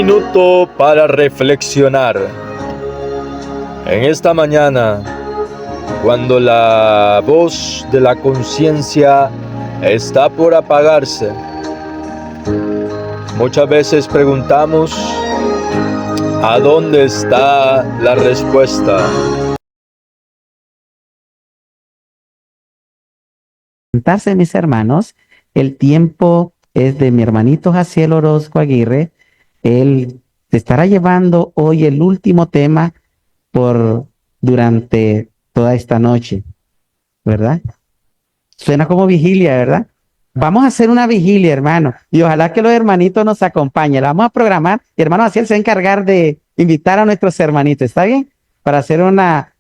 minuto para reflexionar. En esta mañana, cuando la voz de la conciencia está por apagarse, muchas veces preguntamos, ¿a dónde está la respuesta? Presentarse, mis hermanos, el tiempo es de mi hermanito Jaciel Orozco Aguirre. Él te estará llevando hoy el último tema durante toda esta noche, ¿verdad? Suena como vigilia, ¿verdad? Vamos a hacer una vigilia, hermano, y ojalá que los hermanitos nos acompañen. La vamos a programar. Y hermano Jaciel se va a encargar de invitar a nuestros hermanitos, ¿está bien? Para hacer una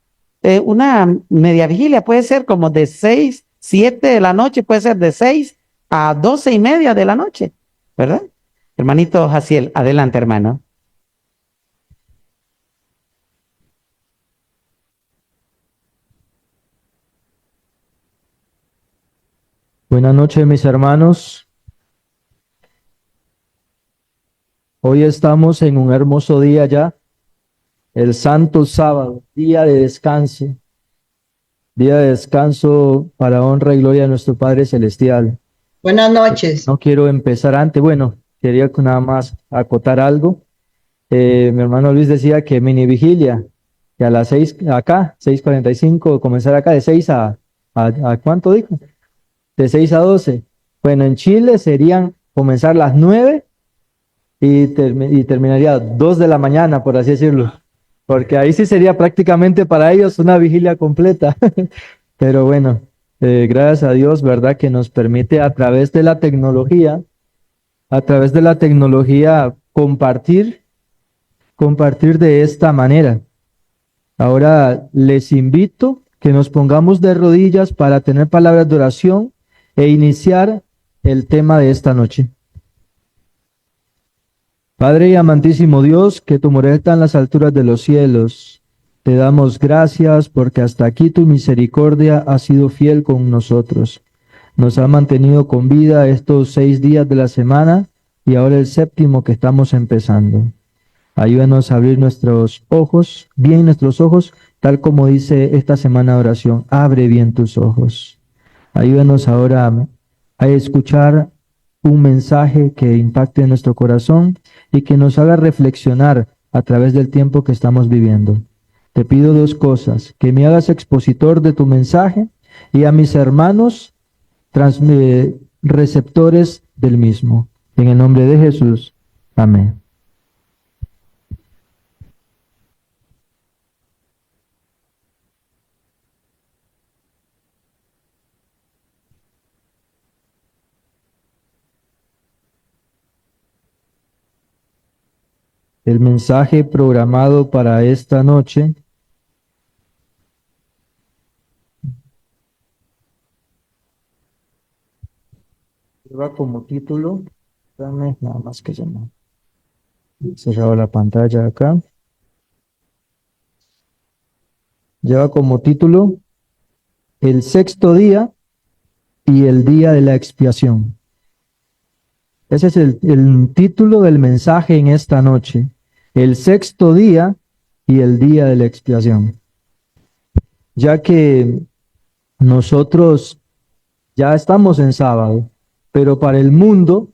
media vigilia, puede ser como de 6, 7 de la noche, puede ser de 6 a 12:30 de la noche, ¿verdad? Hermanito Jaciel, adelante, hermano. Buenas noches, mis hermanos. Hoy estamos en un hermoso día ya, el Santo Sábado, día de descanso para honra y gloria de nuestro Padre Celestial. Buenas noches. No quiero empezar antes, quería nada más acotar algo. Mi hermano Luis decía que mini vigilia, que a las 6 acá, 6:45, comenzar acá de 6 a ¿cuánto dijo? De 6 a 12. Bueno, en Chile serían comenzar las 9 y terminaría 2 de la mañana, por así decirlo, porque ahí sí sería prácticamente para ellos una vigilia completa. Pero bueno, gracias a Dios, ¿verdad? Que nos permite a través de la tecnología compartir de esta manera. Ahora les invito que nos pongamos de rodillas para tener palabras de oración e iniciar el tema de esta noche. Padre y amantísimo Dios, que tu morada está en las alturas de los cielos, te damos gracias porque hasta aquí tu misericordia ha sido fiel con nosotros. Nos ha mantenido con vida estos 6 días de la semana y ahora el 7º que estamos empezando. Ayúdanos a abrir nuestros ojos, tal como dice esta semana de oración. Abre bien tus ojos. Ayúdanos ahora a escuchar un mensaje que impacte nuestro corazón y que nos haga reflexionar a través del tiempo que estamos viviendo. Te pido 2 cosas, que me hagas expositor de tu mensaje y a mis hermanos receptores del mismo. En el nombre de Jesús. Amén. El mensaje programado para esta noche lleva como título, dame nada más que llamar. He cerrado la pantalla acá. Lleva como título El 6º día y el día de la expiación. Ese es el título del mensaje en esta noche. El 6º día y el día de la expiación. Ya que nosotros ya estamos en sábado, pero para el mundo,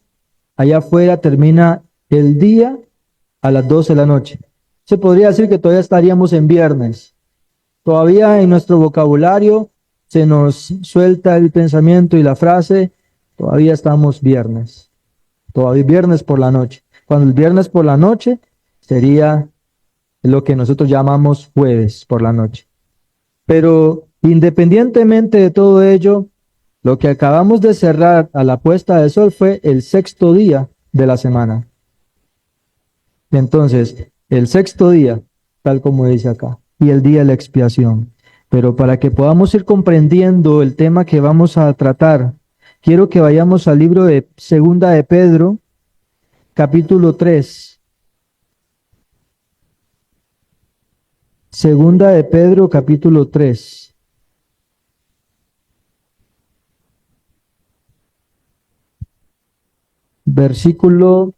allá afuera termina el día a las 12 de la noche. Se podría decir que todavía estaríamos en viernes. Todavía en nuestro vocabulario se nos suelta el pensamiento y la frase, todavía estamos viernes. Todavía viernes por la noche. Cuando el viernes por la noche sería lo que nosotros llamamos jueves por la noche. Pero independientemente de todo ello, lo que acabamos de cerrar a la puesta del sol fue el 6º día de la semana. Entonces, el 6º día, tal como dice acá, y el día de la expiación. Pero para que podamos ir comprendiendo el tema que vamos a tratar, quiero que vayamos al libro de Segunda de Pedro, capítulo 3. Segunda de Pedro, capítulo 3. Versículo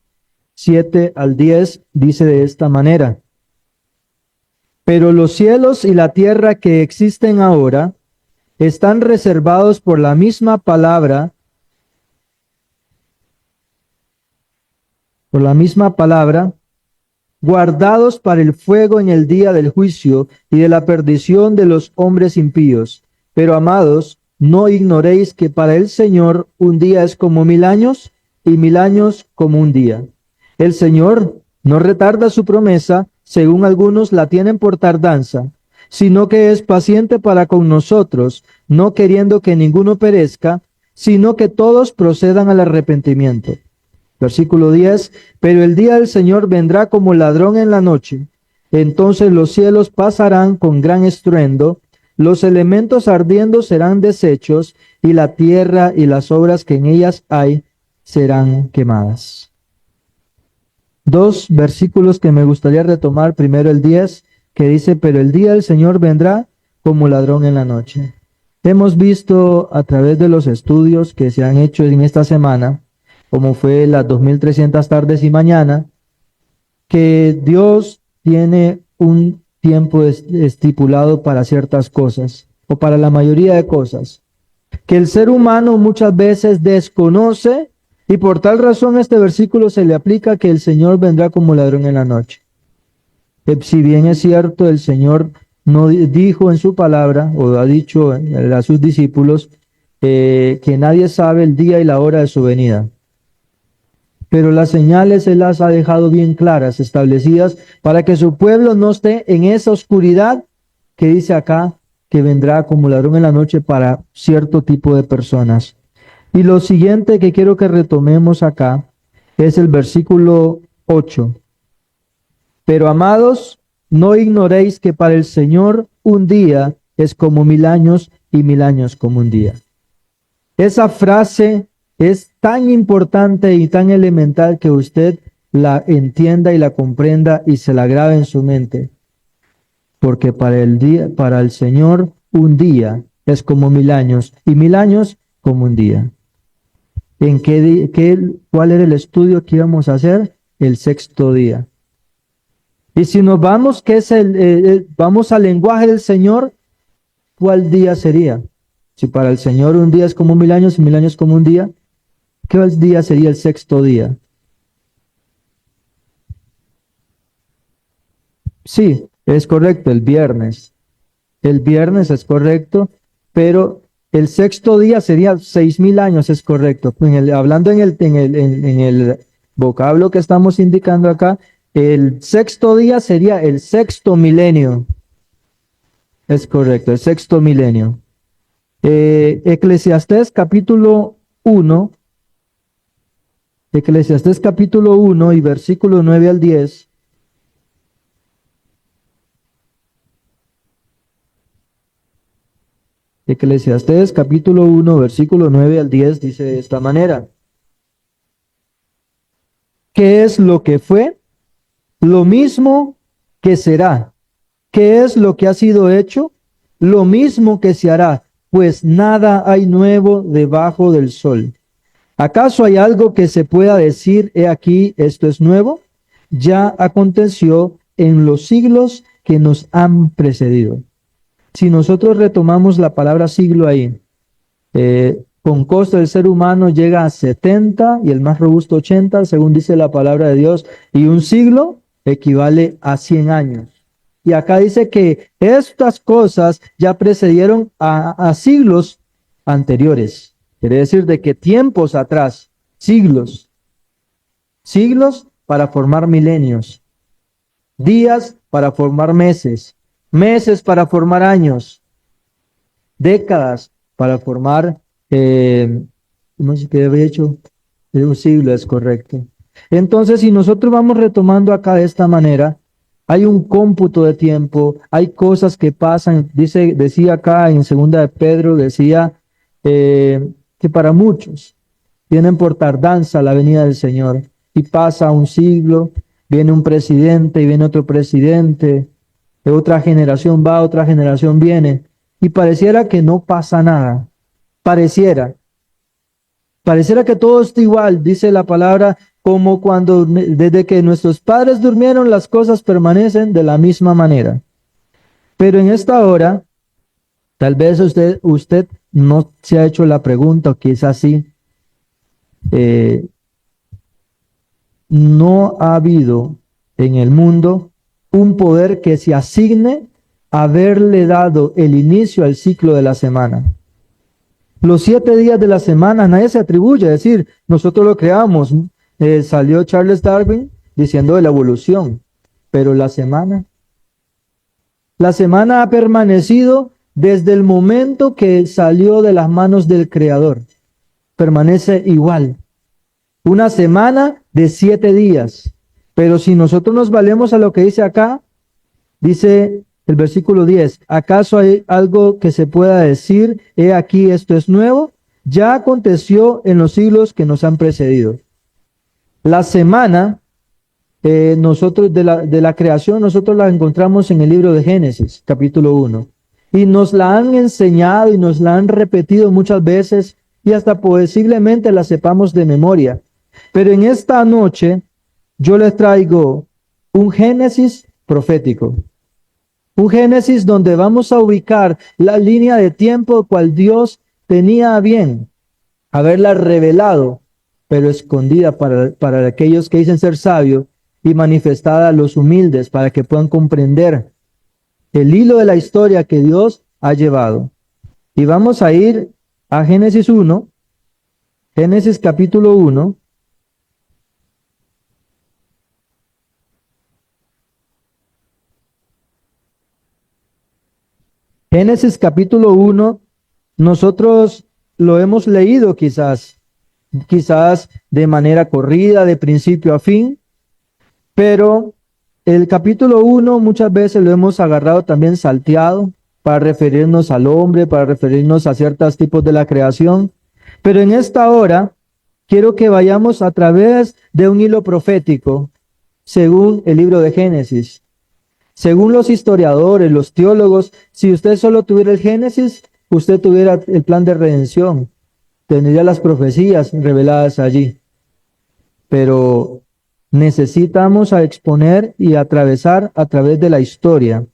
7 al 10 dice de esta manera: Pero los cielos y la tierra que existen ahora están reservados por la misma palabra, guardados para el fuego en el día del juicio y de la perdición de los hombres impíos. Pero amados, no ignoréis que para el Señor un día es como 1000 años y 1000 años como un día. El Señor no retarda su promesa, según algunos la tienen por tardanza, sino que es paciente para con nosotros, no queriendo que ninguno perezca, sino que todos procedan al arrepentimiento. Versículo 10, pero el día del Señor vendrá como ladrón en la noche. Entonces los cielos pasarán con gran estruendo, los elementos ardiendo serán deshechos, y la tierra y las obras que en ellas hay serán quemadas. Dos versículos que me gustaría retomar. Primero el 10, que dice, pero el día del Señor vendrá como ladrón en la noche. Hemos visto a través de los estudios que se han hecho en esta semana, como fue las 2300 tardes y mañana, que Dios tiene un tiempo estipulado para ciertas cosas, o para la mayoría de cosas, que el ser humano muchas veces desconoce, y por tal razón este versículo se le aplica, que el Señor vendrá como ladrón en la noche. Si bien es cierto, el Señor no dijo en su palabra, o ha dicho a sus discípulos, que nadie sabe el día y la hora de su venida. Pero las señales Él las ha dejado bien claras, establecidas, para que su pueblo no esté en esa oscuridad que dice acá, que vendrá como ladrón en la noche para cierto tipo de personas. Y lo siguiente que quiero que retomemos acá es el versículo 8. Pero amados, no ignoréis que para el Señor un día es como 1000 años y 1000 años como un día. Esa frase es tan importante y tan elemental que usted la entienda y la comprenda y se la grabe en su mente. Porque para el Señor un día es como 1000 años y 1000 años como un día. ¿Cuál era el estudio que íbamos a hacer? El sexto día. Y si nos vamos, vamos al lenguaje del Señor, ¿cuál día sería? Si para el Señor un día es como 1000 años y 1000 años como un día, ¿qué día sería el sexto día? Sí, es correcto, el viernes. El viernes es correcto, pero el sexto día sería 6000 años, es correcto. Hablando en el vocablo que estamos indicando acá, el sexto día sería el sexto milenio. Es correcto, el sexto milenio. Eclesiastés capítulo 1. Eclesiastés capítulo 1 y versículo 9 al 10. Eclesiastés capítulo 1, versículo 9 al 10 dice de esta manera: ¿Qué es lo que fue? Lo mismo que será. ¿Qué es lo que ha sido hecho? Lo mismo que se hará, pues nada hay nuevo debajo del sol. ¿Acaso hay algo que se pueda decir, he aquí, esto es nuevo? Ya aconteció en los siglos que nos han precedido. Si nosotros retomamos la palabra siglo ahí, con costo del ser humano llega a 70 y el más robusto 80, según dice la palabra de Dios, y un siglo equivale a 100 años. Y acá dice que estas cosas ya precedieron a siglos anteriores. Quiere decir de que tiempos atrás, siglos para formar milenios, días para formar meses, meses para formar años, décadas para formar, ¿cómo se que había hecho? Un siglo, es correcto. Entonces, si nosotros vamos retomando acá de esta manera, hay un cómputo de tiempo, hay cosas que pasan, decía acá en segunda de Pedro, decía que para muchos vienen por tardanza la venida del Señor, y pasa un siglo, viene un presidente y viene otro presidente, de otra generación va, otra generación viene, y pareciera que no pasa nada, pareciera que todo está igual. Dice la palabra como cuando desde que nuestros padres durmieron, las cosas permanecen de la misma manera. Pero en esta hora, tal vez usted no se ha hecho la pregunta, o quizás sí, no ha habido en el mundo un poder que se asigne a haberle dado el inicio al ciclo de la semana. Los 7 días de la semana nadie se atribuye, es decir, nosotros lo creamos. Salió Charles Darwin diciendo de la evolución, pero la semana ha permanecido desde el momento que salió de las manos del Creador. Permanece igual. Una semana de 7 días. Pero si nosotros nos valemos a lo que dice acá, dice el versículo 10, ¿acaso hay algo que se pueda decir, he aquí esto es nuevo? Ya aconteció en los siglos que nos han precedido. La semana, nosotros de la creación, nosotros la encontramos en el libro de Génesis, capítulo 1. Y nos la han enseñado y nos la han repetido muchas veces y hasta posiblemente la sepamos de memoria. Pero en esta noche yo les traigo un Génesis profético. Un Génesis donde vamos a ubicar la línea de tiempo cual Dios tenía a bien haberla revelado, pero escondida para aquellos que dicen ser sabios y manifestada a los humildes para que puedan comprender el hilo de la historia que Dios ha llevado. Y vamos a ir a Génesis 1, Génesis capítulo 1. Génesis capítulo 1, nosotros lo hemos leído quizás de manera corrida, de principio a fin, pero el capítulo 1 muchas veces lo hemos agarrado también salteado para referirnos al hombre, para referirnos a ciertos tipos de la creación, pero en esta hora quiero que vayamos a través de un hilo profético, según el libro de Génesis. Según los historiadores, los teólogos, si usted solo tuviera el Génesis, usted tuviera el plan de redención, tendría las profecías reveladas allí. Pero necesitamos exponer y atravesar a través de la historia.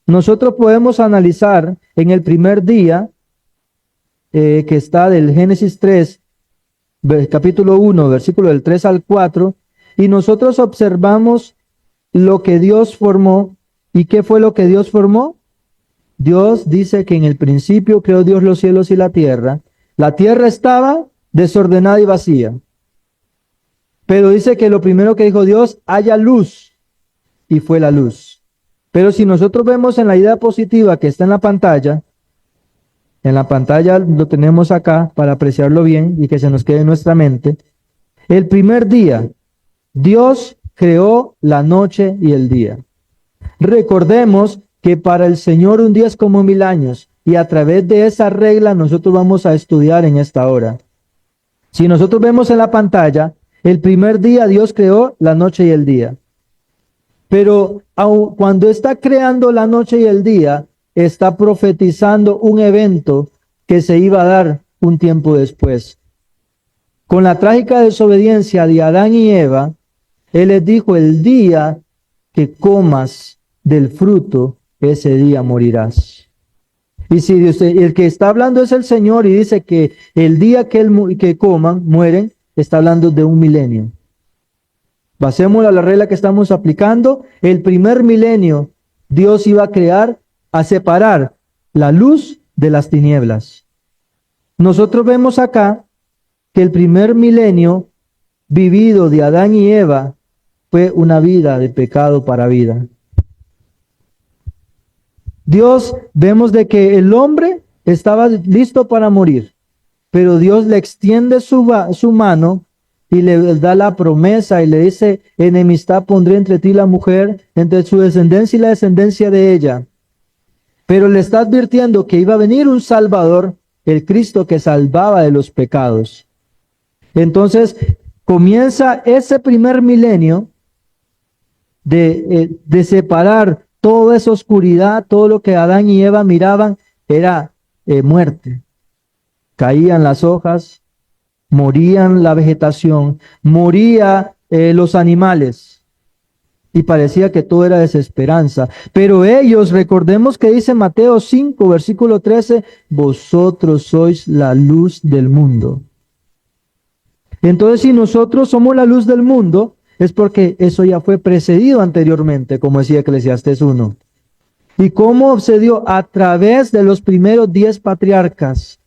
Nosotros podemos analizar en el primer día, que está del Génesis 3, capítulo 1, versículo del 3 al 4, y nosotros observamos lo que Dios formó. ¿Y qué fue lo que Dios formó? Dios dice que en el principio creó Dios los cielos y la tierra. La tierra estaba desordenada y vacía. Pero dice que lo primero que dijo Dios, haya luz. Y fue la luz. Pero si nosotros vemos en la idea positiva que está en la pantalla lo tenemos acá para apreciarlo bien y que se nos quede en nuestra mente. El primer día, Dios creó la noche y el día. Recordemos que para el Señor un día es como 1000 años y a través de esa regla nosotros vamos a estudiar en esta hora. Si nosotros vemos en la pantalla, el primer día Dios creó la noche y el día. Pero cuando está creando la noche y el día, está profetizando un evento que se iba a dar un tiempo después. Con la trágica desobediencia de Adán y Eva, Él les dijo, el día que comas del fruto, ese día morirás. Y si el que está hablando es el Señor y dice que el día que coman, mueren, está hablando de un milenio. Basémoslo a la regla que estamos aplicando. El primer milenio, Dios iba a separar la luz de las tinieblas. Nosotros vemos acá que el primer milenio vivido de Adán y Eva fue una vida de pecado para vida. Dios, vemos de que el hombre estaba listo para morir, pero Dios le extiende su mano y le da la promesa y le dice, enemistad pondré entre ti y la mujer, entre su descendencia y la descendencia de ella. Pero le está advirtiendo que iba a venir un Salvador, el Cristo que salvaba de los pecados. Entonces comienza ese primer milenio de separar toda esa oscuridad, todo lo que Adán y Eva miraban era muerte. Caían las hojas, morían la vegetación, moría los animales. Y parecía que todo era desesperanza. Pero ellos, recordemos que dice Mateo 5, versículo 13, vosotros sois la luz del mundo. Entonces, si nosotros somos la luz del mundo, es porque eso ya fue precedido anteriormente, como decía Eclesiastés 1. ¿Y cómo se dio? A través de los primeros 10 patriarcas.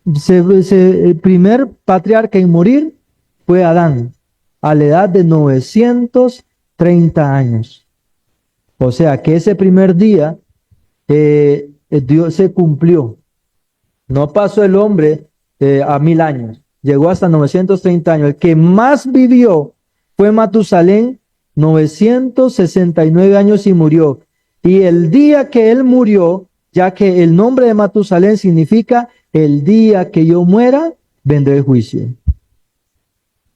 El primer patriarca en morir fue Adán, a la edad de 930 años. O sea que ese primer día Dios se cumplió. No pasó el hombre a 1000 años, llegó hasta 930 años. El que más vivió fue Matusalén, 969 años y murió. Y el día que él murió, ya que el nombre de Matusalén significa el día que yo muera, vendré el juicio.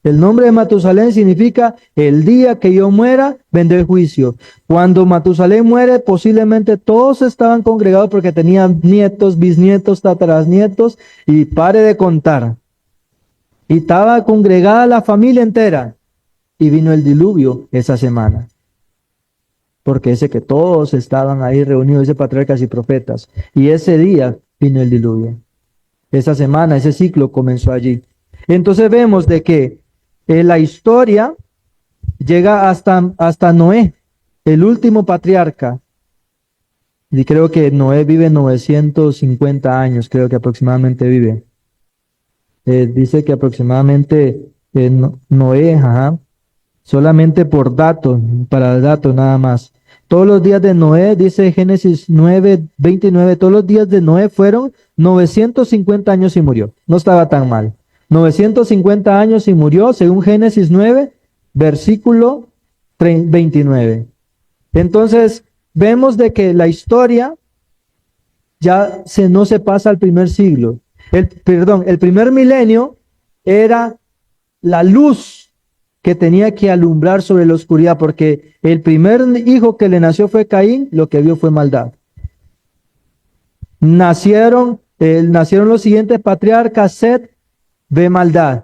El nombre de Matusalén significa el día que yo muera, vendré el juicio. Cuando Matusalén muere, posiblemente todos estaban congregados porque tenían nietos, bisnietos, tatarasnietos, y pare de contar. Y estaba congregada la familia entera. Y vino el diluvio esa semana. Porque dice que todos estaban ahí reunidos, ese patriarcas y profetas. Y ese día vino el diluvio. Esa semana, ese ciclo comenzó allí. Entonces vemos de que la historia llega hasta Noé, el último patriarca. Y creo que Noé vive 950 años, creo que aproximadamente vive. Dice que aproximadamente Noé, solamente por datos, para el dato nada más. Todos los días de Noé, dice Génesis 9:29, todos los días de Noé fueron 950 años y murió. No estaba tan mal. 950 años y murió, según Génesis 9, versículo 29. Entonces, vemos de que la historia ya no se pasa al primer siglo. El primer milenio era la luz que tenía que alumbrar sobre la oscuridad, porque el primer hijo que le nació fue Caín, lo que vio fue maldad. Nacieron los siguientes patriarcas. Set ve maldad,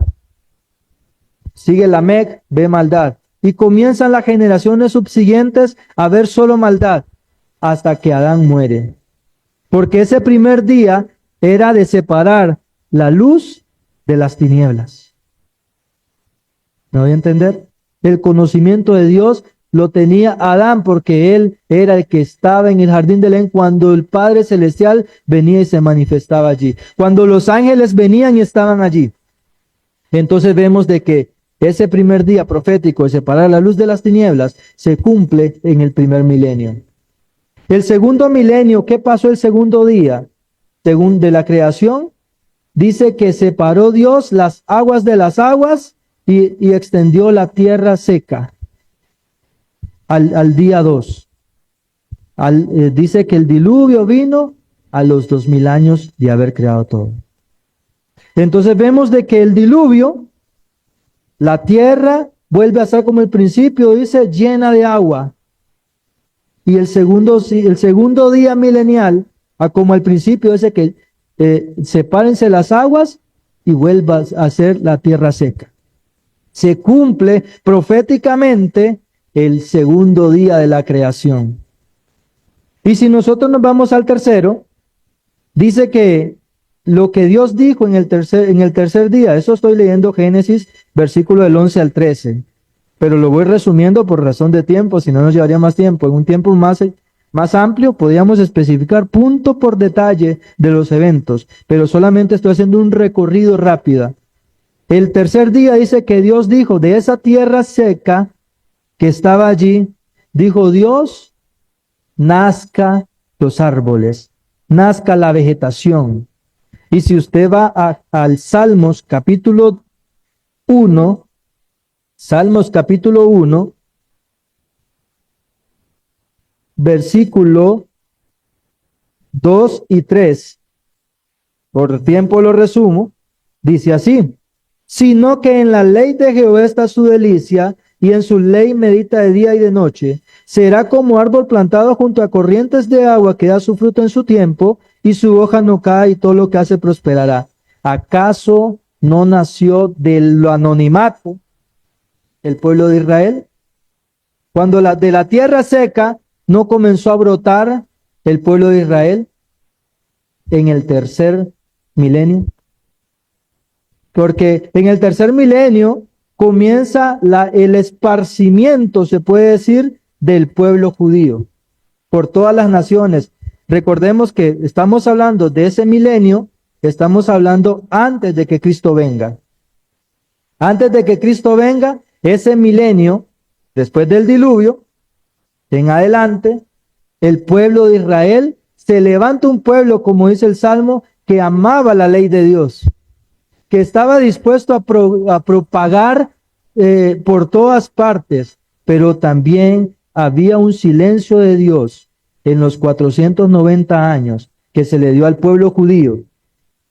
sigue Lamec, ve maldad, y comienzan las generaciones subsiguientes a ver solo maldad, hasta que Adán muere, porque ese primer día era de separar la luz de las tinieblas. ¿Me voy a entender? El conocimiento de Dios lo tenía Adán, porque él era el que estaba en el jardín del Edén cuando el Padre Celestial venía y se manifestaba allí. Cuando los ángeles venían y estaban allí. Entonces vemos de que ese primer día profético de separar la luz de las tinieblas se cumple en el primer milenio. El segundo milenio, ¿qué pasó el segundo día? Según de la creación, dice que separó Dios las aguas de las aguas y extendió la tierra seca. Al día 2. Dice que el diluvio vino a los 2000 años de haber creado todo. Entonces vemos de que el diluvio, la tierra vuelve a ser como el principio, dice, llena de agua. Y el segundo día milenial, como al principio, dice que sepárense las aguas y vuelva a ser la tierra seca. Se cumple proféticamente el segundo día de la creación. Y si nosotros nos vamos al tercero, dice que lo que Dios dijo en el tercer día, eso estoy leyendo Génesis, versículo del 11 al 13, pero lo voy resumiendo por razón de tiempo, si no nos llevaría más tiempo. En un tiempo más amplio podríamos especificar punto por detalle de los eventos, pero solamente estoy haciendo un recorrido rápido. El tercer día dice que Dios dijo, de esa tierra seca que estaba allí, dijo Dios, nazca los árboles, nazca la vegetación. Y si usted va al Salmos capítulo 1, versículo 2 y 3, por tiempo lo resumo, dice así: sino que en la ley de Jehová está su delicia, y en su ley medita de día y de noche. Será como árbol plantado junto a corrientes de agua que da su fruto en su tiempo, y su hoja no cae, y todo lo que hace prosperará. ¿Acaso no nació del anonimato el pueblo de Israel? Cuando de la tierra seca no comenzó a brotar el pueblo de Israel en el tercer milenio. Porque en el tercer milenio comienza el esparcimiento, se puede decir, del pueblo judío por todas las naciones. Recordemos que estamos hablando de ese milenio, estamos hablando antes de que Cristo venga. Antes de que Cristo venga, ese milenio, después del diluvio, en adelante, el pueblo de Israel, se levanta un pueblo, como dice el Salmo, que amaba la ley de Dios, que estaba dispuesto a propagar por todas partes, pero también había un silencio de Dios en los 490 años que se le dio al pueblo judío.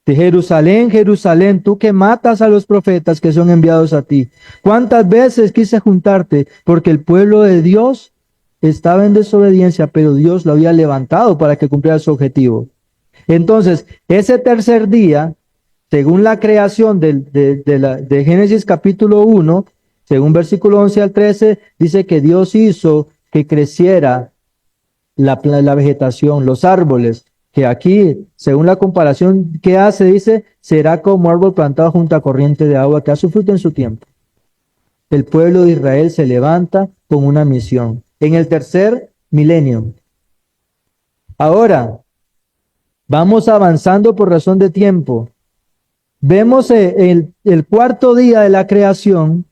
De Jerusalén, Jerusalén, tú que matas a los profetas que son enviados a ti. ¿Cuántas veces quise juntarte? Porque el pueblo de Dios estaba en desobediencia, pero Dios lo había levantado para que cumpliera su objetivo. Entonces, ese tercer día, según la creación de Génesis capítulo 1, según versículo 11 al 13, dice que Dios hizo que creciera la vegetación, los árboles, que aquí, según la comparación que hace, dice, será como árbol plantado junto a corriente de agua que da su fruto en su tiempo. El pueblo de Israel se levanta con una misión en el tercer milenio. Ahora, vamos avanzando por razón de tiempo. Vemos el cuarto día de la creación,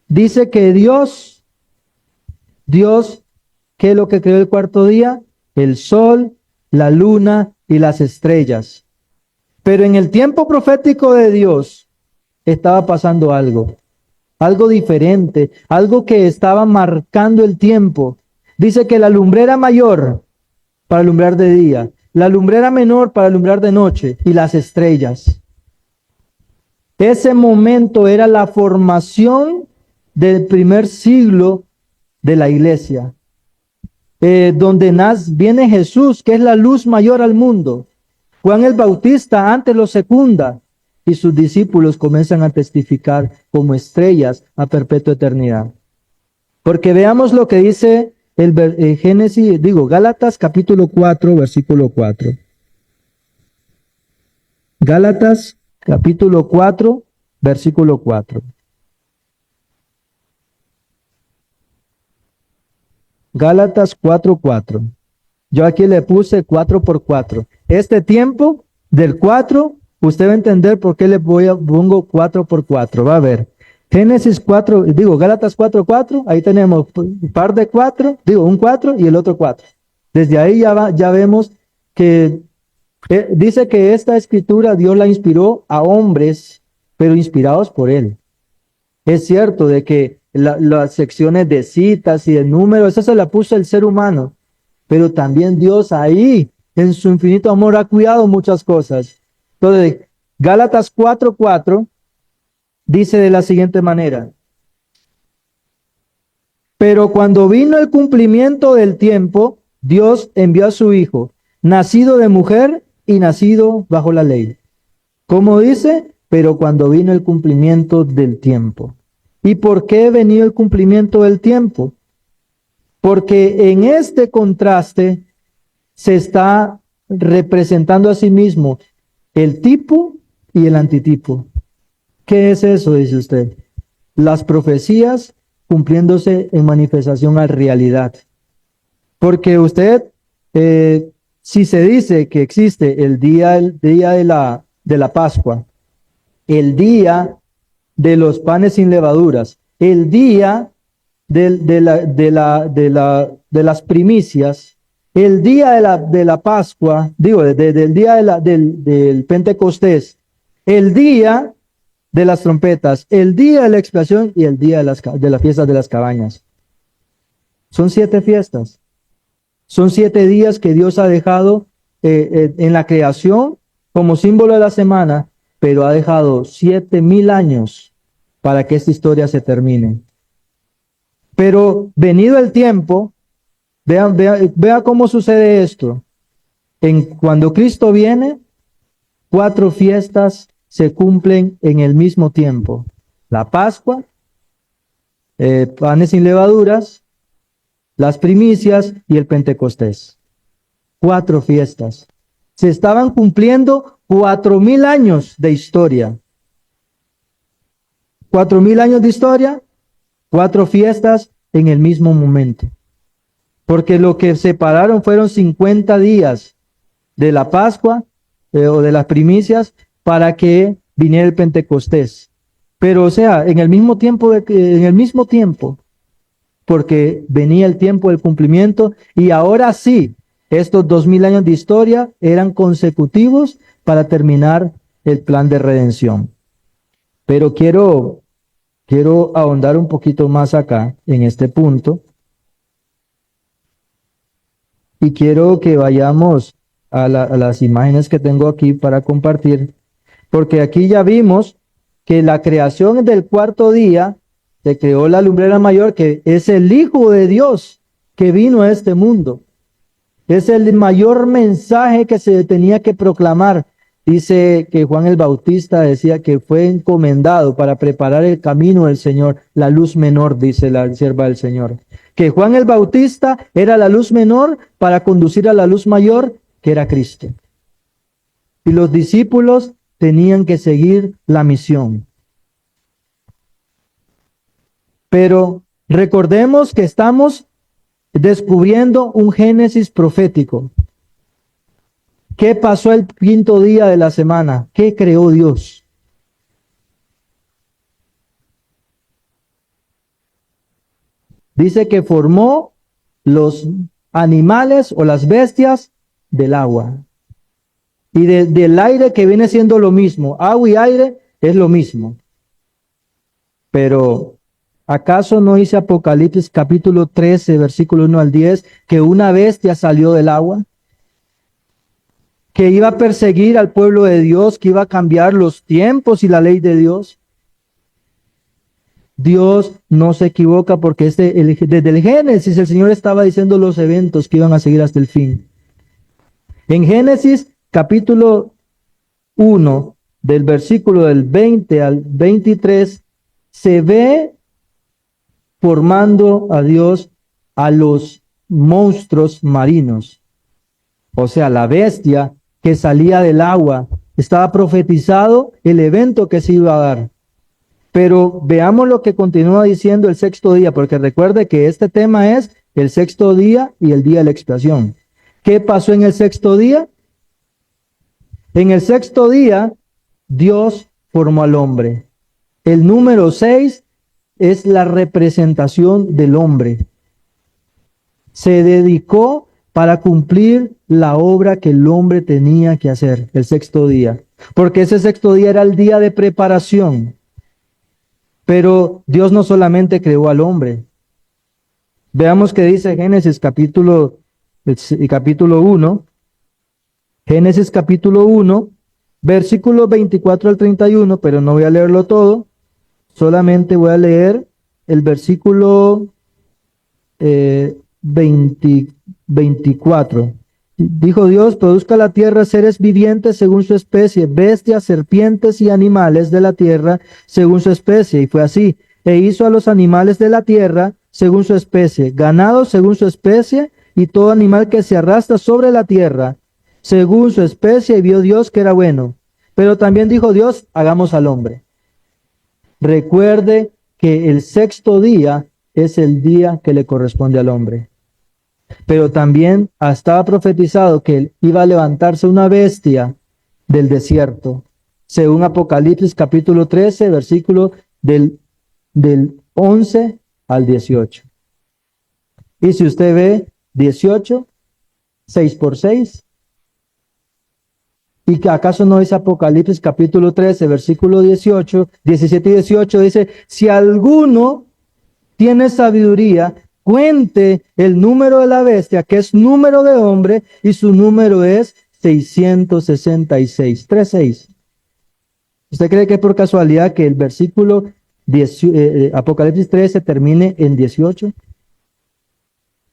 dice que Dios, ¿qué es lo que creó el cuarto día? El sol, la luna y las estrellas. Pero en el tiempo profético de Dios estaba pasando algo diferente, algo que estaba marcando el tiempo. Dice que la lumbrera mayor para alumbrar de día, la lumbrera menor para alumbrar de noche y las estrellas. Ese momento era la formación del primer siglo de la iglesia, donde viene Jesús, que es la luz mayor al mundo. Juan el Bautista antes lo secunda y sus discípulos comienzan a testificar como estrellas a perpetua eternidad. Porque veamos lo que dice Gálatas capítulo 4, versículo 4. Gálatas capítulo 4, versículo 4. Gálatas 4:4. Yo aquí le puse 4 por 4. Este tiempo del 4, usted va a entender por qué le pongo 4 por 4. Va a ver. Gálatas 4:4, ahí tenemos un par de 4, un 4 y el otro 4. Desde ahí ya vemos que dice que esta escritura Dios la inspiró a hombres, pero inspirados por Él. Es cierto de que las secciones de citas y de números, eso se la puso el ser humano, pero también Dios ahí, en su infinito amor, ha cuidado muchas cosas. Entonces, Gálatas 4:4 dice de la siguiente manera: pero cuando vino el cumplimiento del tiempo, Dios envió a su Hijo, nacido de mujer y nacido bajo la ley. ¿Cómo dice? Pero cuando vino el cumplimiento del tiempo. ¿Y por qué venido el cumplimiento del tiempo? Porque en este contraste se está representando a sí mismo el tipo y el antitipo. ¿Qué es eso? Dice usted. Las profecías cumpliéndose en manifestación a realidad. Porque usted, si se dice que existe el día de la Pascua, el día de los panes sin levaduras, el día de las primicias, el día de la Pascua, del día del Pentecostés, el día de las trompetas, el día de la expiación y el día de las fiestas de las cabañas. Son 7 fiestas. Son 7 días que Dios ha dejado en la creación como símbolo de la semana, pero ha dejado 7,000 años para que esta historia se termine. Pero venido el tiempo, vea cómo sucede esto. Cuando Cristo viene, 4 fiestas se cumplen en el mismo tiempo: la Pascua, panes sin levaduras, las primicias y el Pentecostés. 4 fiestas. Se estaban cumpliendo 4000 años de historia. 4000 años de historia, 4 fiestas en el mismo momento. Porque lo que separaron fueron 50 días de la Pascua o de las primicias para que viniera el Pentecostés. Pero o sea, en el mismo tiempo, porque venía el tiempo del cumplimiento y ahora sí, estos 2000 años de historia eran consecutivos para terminar el plan de redención. Pero quiero ahondar un poquito más acá en este punto y quiero que vayamos a las imágenes que tengo aquí para compartir, porque aquí ya vimos que la creación del 4º día se creó la lumbrera mayor, que es el Hijo de Dios que vino a este mundo. Es el mayor mensaje que se tenía que proclamar. Dice que Juan el Bautista decía que fue encomendado para preparar el camino del Señor, la luz menor, dice la sierva del Señor. Que Juan el Bautista era la luz menor para conducir a la luz mayor, que era Cristo. Y los discípulos tenían que seguir la misión. Pero recordemos que estamos descubriendo un Génesis profético. ¿Qué pasó el 5º día de la semana? ¿Qué creó Dios? Dice que formó los animales o las bestias del agua. Y del aire, que viene siendo lo mismo. Agua y aire es lo mismo. Pero ¿acaso no dice Apocalipsis capítulo 13, versículo 1 al 10, que una bestia salió del agua? Que iba a perseguir al pueblo de Dios, que iba a cambiar los tiempos y la ley de Dios. Dios no se equivoca, porque desde el Génesis el Señor estaba diciendo los eventos que iban a seguir hasta el fin. En Génesis capítulo 1, del versículo del 20 al 23, se ve formando a Dios a los monstruos marinos. O sea, la bestia que salía del agua. Estaba profetizado el evento que se iba a dar. Pero veamos lo que continúa diciendo el 6º día, porque recuerde que este tema es el 6º día y el día de la expiación. ¿Qué pasó en el 6º día? En el 6º día, Dios formó al hombre. El número 6 es la representación del hombre. Se dedicó para cumplir la obra que el hombre tenía que hacer el 6º día. Porque ese 6º día era el día de preparación. Pero Dios no solamente creó al hombre. Veamos qué dice Génesis capítulo 1. Génesis capítulo 1, versículos 24 al 31, pero no voy a leerlo todo. Solamente voy a leer el versículo 24. Dijo Dios: produzca la tierra seres vivientes según su especie, bestias, serpientes y animales de la tierra según su especie. Y fue así. E hizo a los animales de la tierra según su especie, ganado según su especie, y todo animal que se arrastra sobre la tierra según su especie. Y vio Dios que era bueno. Pero también dijo Dios: hagamos al hombre. Recuerde que el 6º día es el día que le corresponde al hombre. Pero también estaba profetizado que iba a levantarse una bestia del desierto, según Apocalipsis capítulo 13, versículo del 11 al 18. Y si usted ve 18, 6 por 6, ¿y que acaso no dice Apocalipsis capítulo 13, versículo 18, 17 y 18? Dice: si alguno tiene sabiduría, cuente el número de la bestia, que es número de hombre, y su número es 666. 3:6. ¿Usted cree que es por casualidad que el versículo Apocalipsis 13 termine en 18?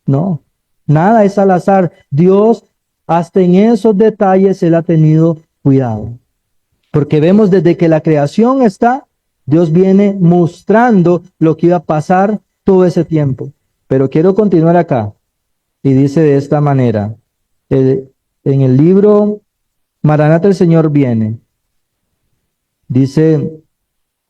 No, nada es al azar. Dios, hasta en esos detalles, Él ha tenido cuidado. Porque vemos desde que la creación está, Dios viene mostrando lo que iba a pasar todo ese tiempo. Pero quiero continuar acá. Y dice de esta manera, en el libro Maranata, el Señor viene. Dice,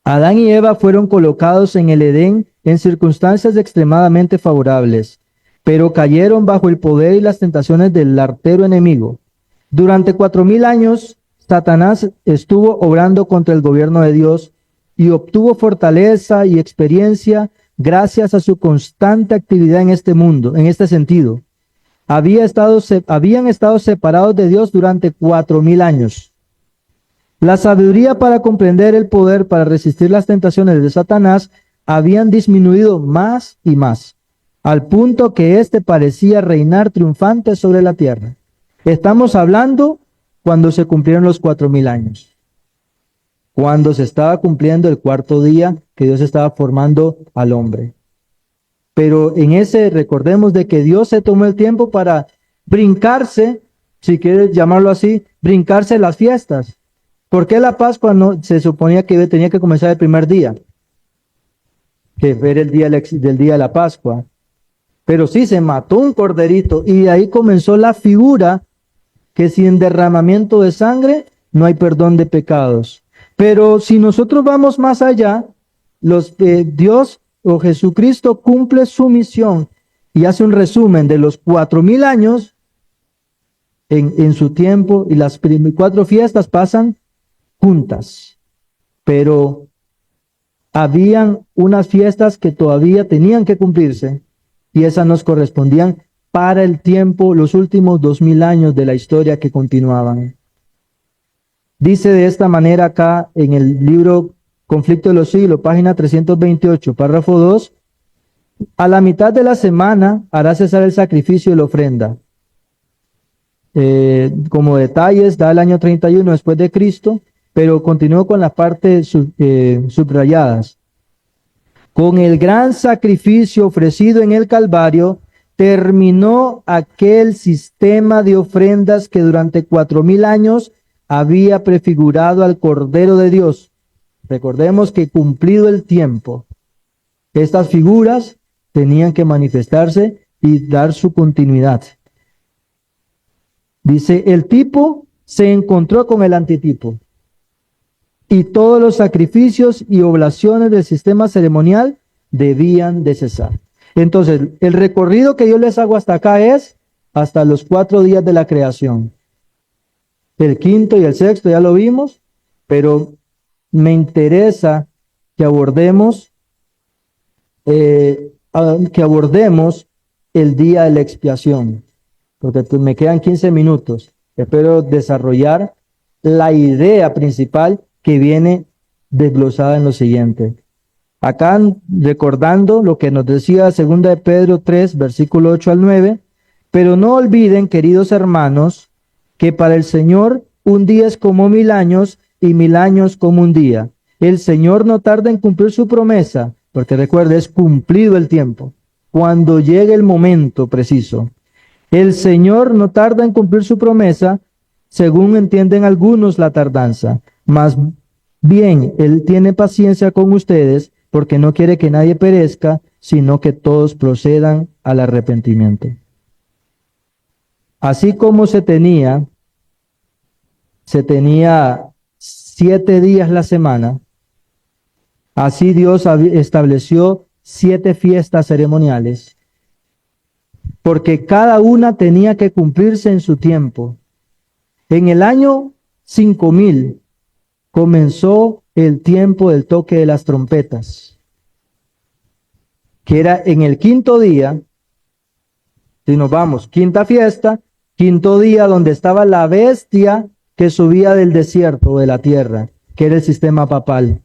Adán y Eva fueron colocados en el Edén en circunstancias extremadamente favorables, pero cayeron bajo el poder y las tentaciones del artero enemigo. Durante 4000 años, Satanás estuvo obrando contra el gobierno de Dios y obtuvo fortaleza y experiencia gracias a su constante actividad en este mundo, en este sentido. Habían estado separados de Dios durante 4000 años. La sabiduría para comprender el poder para resistir las tentaciones de Satanás habían disminuido más y más, al punto que éste parecía reinar triunfante sobre la tierra. Estamos hablando cuando se cumplieron los 4000 años, cuando se estaba cumpliendo el cuarto día que Dios estaba formando al hombre. Pero en ese, recordemos de que Dios se tomó el tiempo para brincarse, si quieres llamarlo así, brincarse las fiestas. ¿Por qué la Pascua no se suponía que tenía que comenzar el primer día? Que era el día del día de la Pascua. Pero sí, se mató un corderito y de ahí comenzó la figura que sin derramamiento de sangre no hay perdón de pecados. Pero si nosotros vamos más allá, Dios o Jesucristo cumple su misión y hace un resumen de los 4000 años en su tiempo, y las 4 fiestas pasan juntas. Pero habían unas fiestas que todavía tenían que cumplirse y esas nos correspondían para el tiempo, los últimos 2000 años de la historia que continuaban. Dice de esta manera acá en el libro Conflicto de los Siglos, página 328, párrafo 2, a la mitad de la semana hará cesar el sacrificio y la ofrenda. Como detalles, da el año 31 después de Cristo, pero continúo con las partes subrayadas. Con el gran sacrificio ofrecido en el Calvario, terminó aquel sistema de ofrendas que durante 4000 años había prefigurado al Cordero de Dios. Recordemos que cumplido el tiempo, estas figuras tenían que manifestarse y dar su continuidad. Dice, el tipo se encontró con el antitipo y todos los sacrificios y oblaciones del sistema ceremonial debían de cesar. Entonces, el recorrido que yo les hago hasta acá es hasta los 4 días de la creación. El quinto y el sexto ya lo vimos, pero me interesa que abordemos el día de la expiación, porque me quedan 15 minutos. Espero desarrollar la idea principal que viene desglosada en lo siguiente. Acá recordando lo que nos decía 2 de Pedro 3, versículo 8 al 9, pero no olviden, queridos hermanos, que para el Señor un día es como 1000 años y 1000 años como un día. El Señor no tarda en cumplir su promesa, porque recuerde, es cumplido el tiempo, cuando llegue el momento preciso. El Señor no tarda en cumplir su promesa, según entienden algunos la tardanza, mas bien, Él tiene paciencia con ustedes, porque no quiere que nadie perezca, sino que todos procedan al arrepentimiento. Así como se tenía 7 días la semana, así Dios estableció 7 fiestas ceremoniales, porque cada una tenía que cumplirse en su tiempo. En el año 5000 comenzó el tiempo del toque de las trompetas, que era en el quinto día. Si nos vamos, quinta fiesta, quinto día donde estaba la bestia que subía del desierto, de la tierra, que era el sistema papal.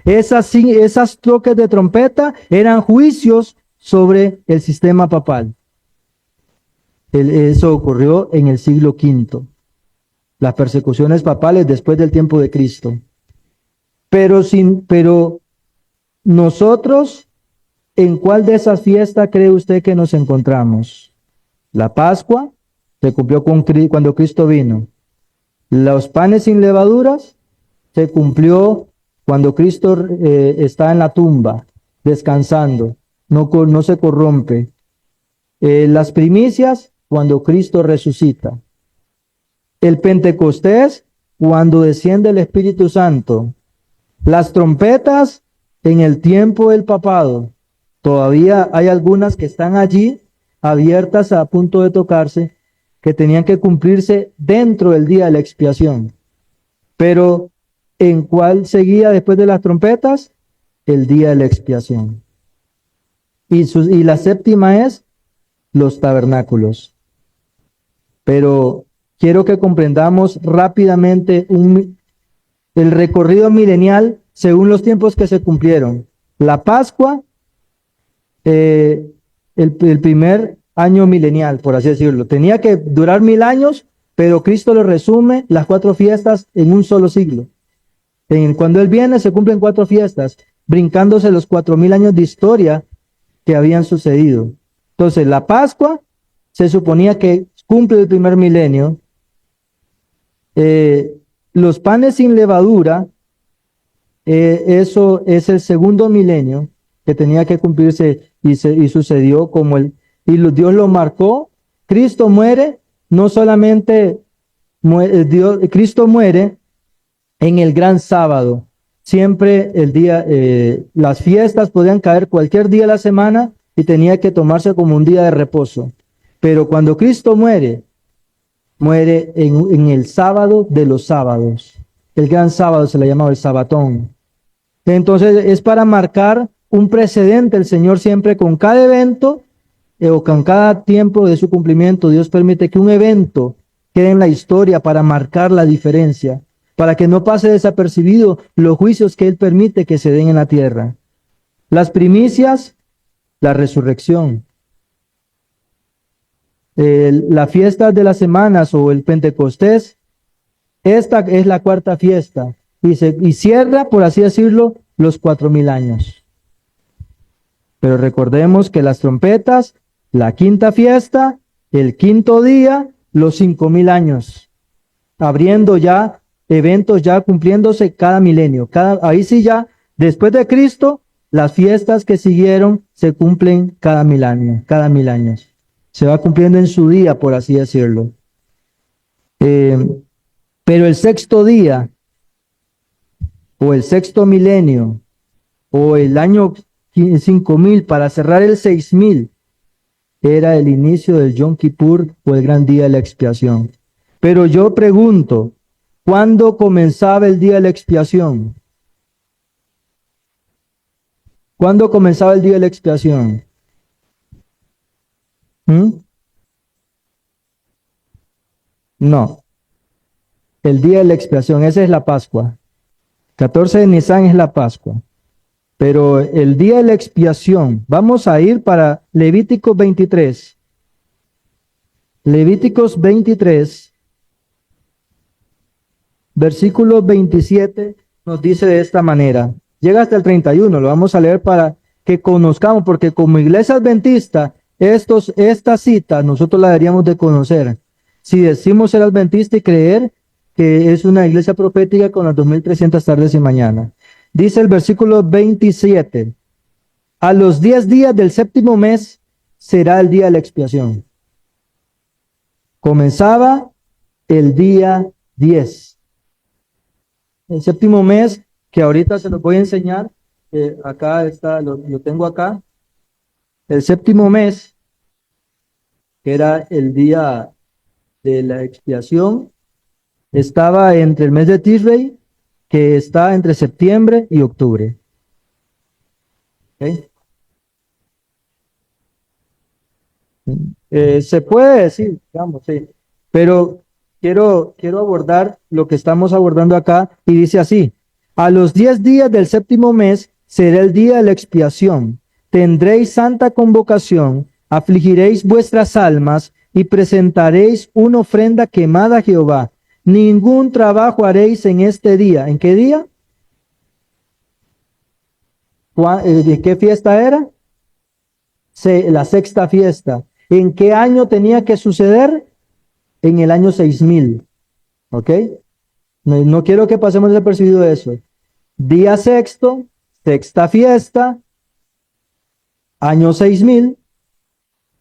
Esas toques de trompeta eran juicios sobre el sistema papal. Eso ocurrió en el siglo V. Las persecuciones papales después del tiempo de Cristo. Pero nosotros, ¿en cuál de esas fiestas cree usted que nos encontramos? La Pascua se cumplió cuando Cristo vino. Los panes sin levaduras se cumplió cuando Cristo está en la tumba, descansando, no se corrompe. Las primicias, cuando Cristo resucita. El Pentecostés, cuando desciende el Espíritu Santo. Las trompetas, en el tiempo del papado. Todavía hay algunas que están allí, abiertas a punto de tocarse, que tenían que cumplirse dentro del día de la expiación. Pero, ¿en cuál seguía después de las trompetas? El día de la expiación. Y la séptima es los tabernáculos. Pero quiero que comprendamos rápidamente el recorrido milenial según los tiempos que se cumplieron. La Pascua, el primer año milenial, por así decirlo. Tenía que durar 1000 años, pero Cristo lo resume las 4 fiestas en un solo siglo. Cuando Él viene se cumplen 4 fiestas, brincándose los 4000 años de historia que habían sucedido. Entonces, la Pascua se suponía que cumple el primer milenio. Los panes sin levadura, eso es el segundo milenio que tenía que cumplirse y sucedió como Dios lo marcó. Cristo muere, no solamente Cristo muere en el gran sábado. Siempre el día, las fiestas podían caer cualquier día de la semana y tenía que tomarse como un día de reposo. Pero cuando Cristo muere en el sábado de los sábados. El gran sábado se le llamaba el sabatón. Entonces es para marcar un precedente. El Señor siempre con cada evento o con cada tiempo de su cumplimiento, Dios permite que un evento quede en la historia para marcar la diferencia, para que no pase desapercibido los juicios que Él permite que se den en la tierra. Las primicias, la resurrección. La fiesta de las semanas o el Pentecostés, esta es la 4ª fiesta y cierra, por así decirlo, los 4000 años. Pero recordemos que las trompetas, la 5ª fiesta, el 5º día, los 5000 años, abriendo ya eventos ya cumpliéndose cada milenio. Ahí sí ya, después de Cristo, las fiestas que siguieron se cumplen cada 1000 años. Se va cumpliendo en su día, por así decirlo. Pero el 6º día, o el 6º milenio, o el año 5000 para cerrar el 6000, era el inicio del Yom Kippur o el gran día de la expiación. Pero yo pregunto, ¿cuándo comenzaba el día de la expiación? ¿Cuándo comenzaba el día de la expiación? No. El día de la expiación, esa es la Pascua. 14 de Nisan es la Pascua. Pero el día de la expiación, vamos a ir para Levíticos 23. Levíticos 23, versículo 27, nos dice de esta manera. Llega hasta el 31, lo vamos a leer para que conozcamos, porque como iglesia adventista, esta cita nosotros la deberíamos de conocer. Si decimos ser adventista y creer que es una iglesia profética con las 2300 tardes y mañanas. Dice el versículo 27, a los 10 días del 7º mes será el día de la expiación. Comenzaba el día 10. El 7º mes, que ahorita se los voy a enseñar, acá está, lo tengo acá. El 7º mes, que era el día de la expiación, estaba entre el mes de Tishrei, que está entre septiembre y octubre. ¿Okay? Se puede decir, digamos, sí, pero quiero abordar lo que estamos abordando acá y dice así: a los 10 días del 7º mes será el día de la expiación, tendréis santa convocación, afligiréis vuestras almas y presentaréis una ofrenda quemada a Jehová. Ningún trabajo haréis en este día. ¿En qué día? ¿De qué fiesta era? La 6ª fiesta. ¿En qué año tenía que suceder? En el año 6000. ¿Ok? No quiero que pasemos desapercibido eso. día sexto, sexta fiesta, año 6000.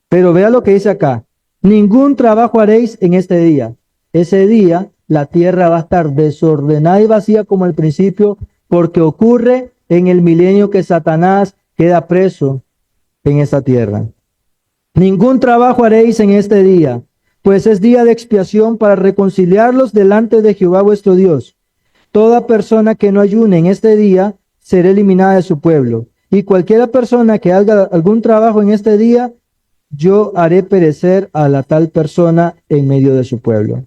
Pero vea lo que dice acá. Ningún trabajo haréis en este día. Ese día la tierra va a estar desordenada y vacía como al principio, porque ocurre en el milenio que Satanás queda preso en esta tierra. Ningún trabajo haréis en este día, pues es día de expiación para reconciliarlos delante de Jehová vuestro Dios. Toda persona que no ayune en este día será eliminada de su pueblo. Y cualquiera persona que haga algún trabajo en este día, yo haré perecer a la tal persona en medio de su pueblo.